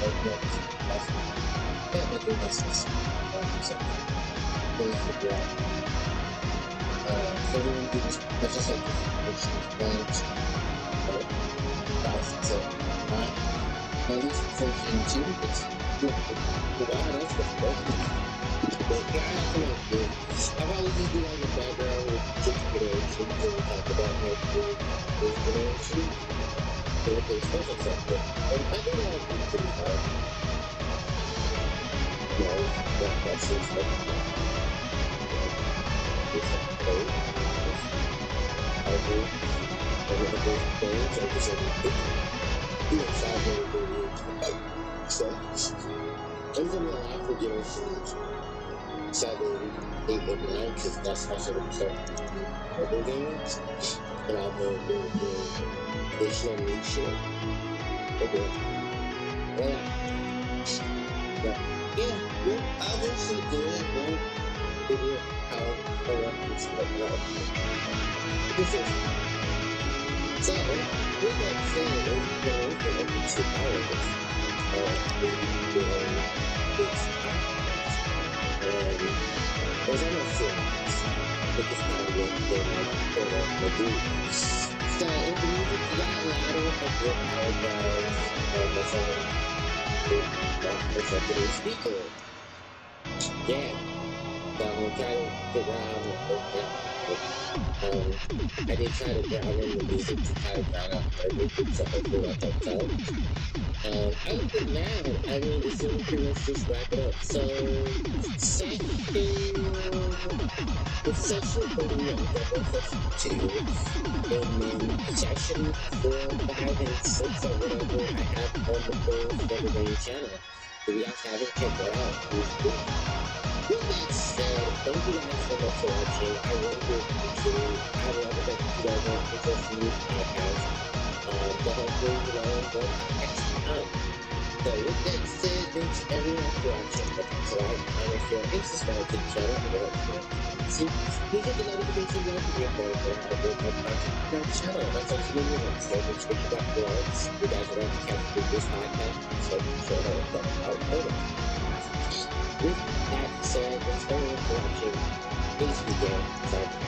like that. Yeah, I think that's just really good job. So we're going to do this, let's just like this, which thousands of, at least 14 too, it's, wow, that's the first. But yeah, I have to like do, I probably just do like a background with configuration, so we talk about like the configuration, so with the special stuff, but I think I'll be pretty hard. No, that's just like, it's like code, Harpie, and with those things, I just like, you know, side of so, there's gonna be a lot for generations 7, 8, and 9, because that's also when we start mobile games, and I'll be doing additional new shit. Okay. Well, but yeah, well, I'll eventually do it. We'll figure out how I want this to work out. This is so. With that said, we're going to hours. Doing this podcast, and there's almost 2 hours. But this time we're going to do. So if the music got louder, I will apologize. That's all. Executive speaker. Yeah. So I'm gonna try to figure out how to work that. I did try to drown in the music to try to drown out everything, so hopefully that helps out. Other than that, I mean, it's really pretty much just wrap it up. So, session 3, I'm done session 2, and then session 4, 5, and 6 or whatever I have on the full Feather Rain channel. If you guys haven't checked that out, please do. With that said, thank you guys so much for watching. I really do appreciate it. I love it that you guys are interested in this podcast. So hopefully, we'll next time. So with that said, thanks everyone for watching. Please like, comment, share, and subscribe to the channel. See, please hit the notification bell to be informed when I upload more content to our channel. That's also the new one. So make sure you got vlogs. You guys are going to catch this podcast. So make sure to come out later. With that said, thanks everyone for watching. Please begin.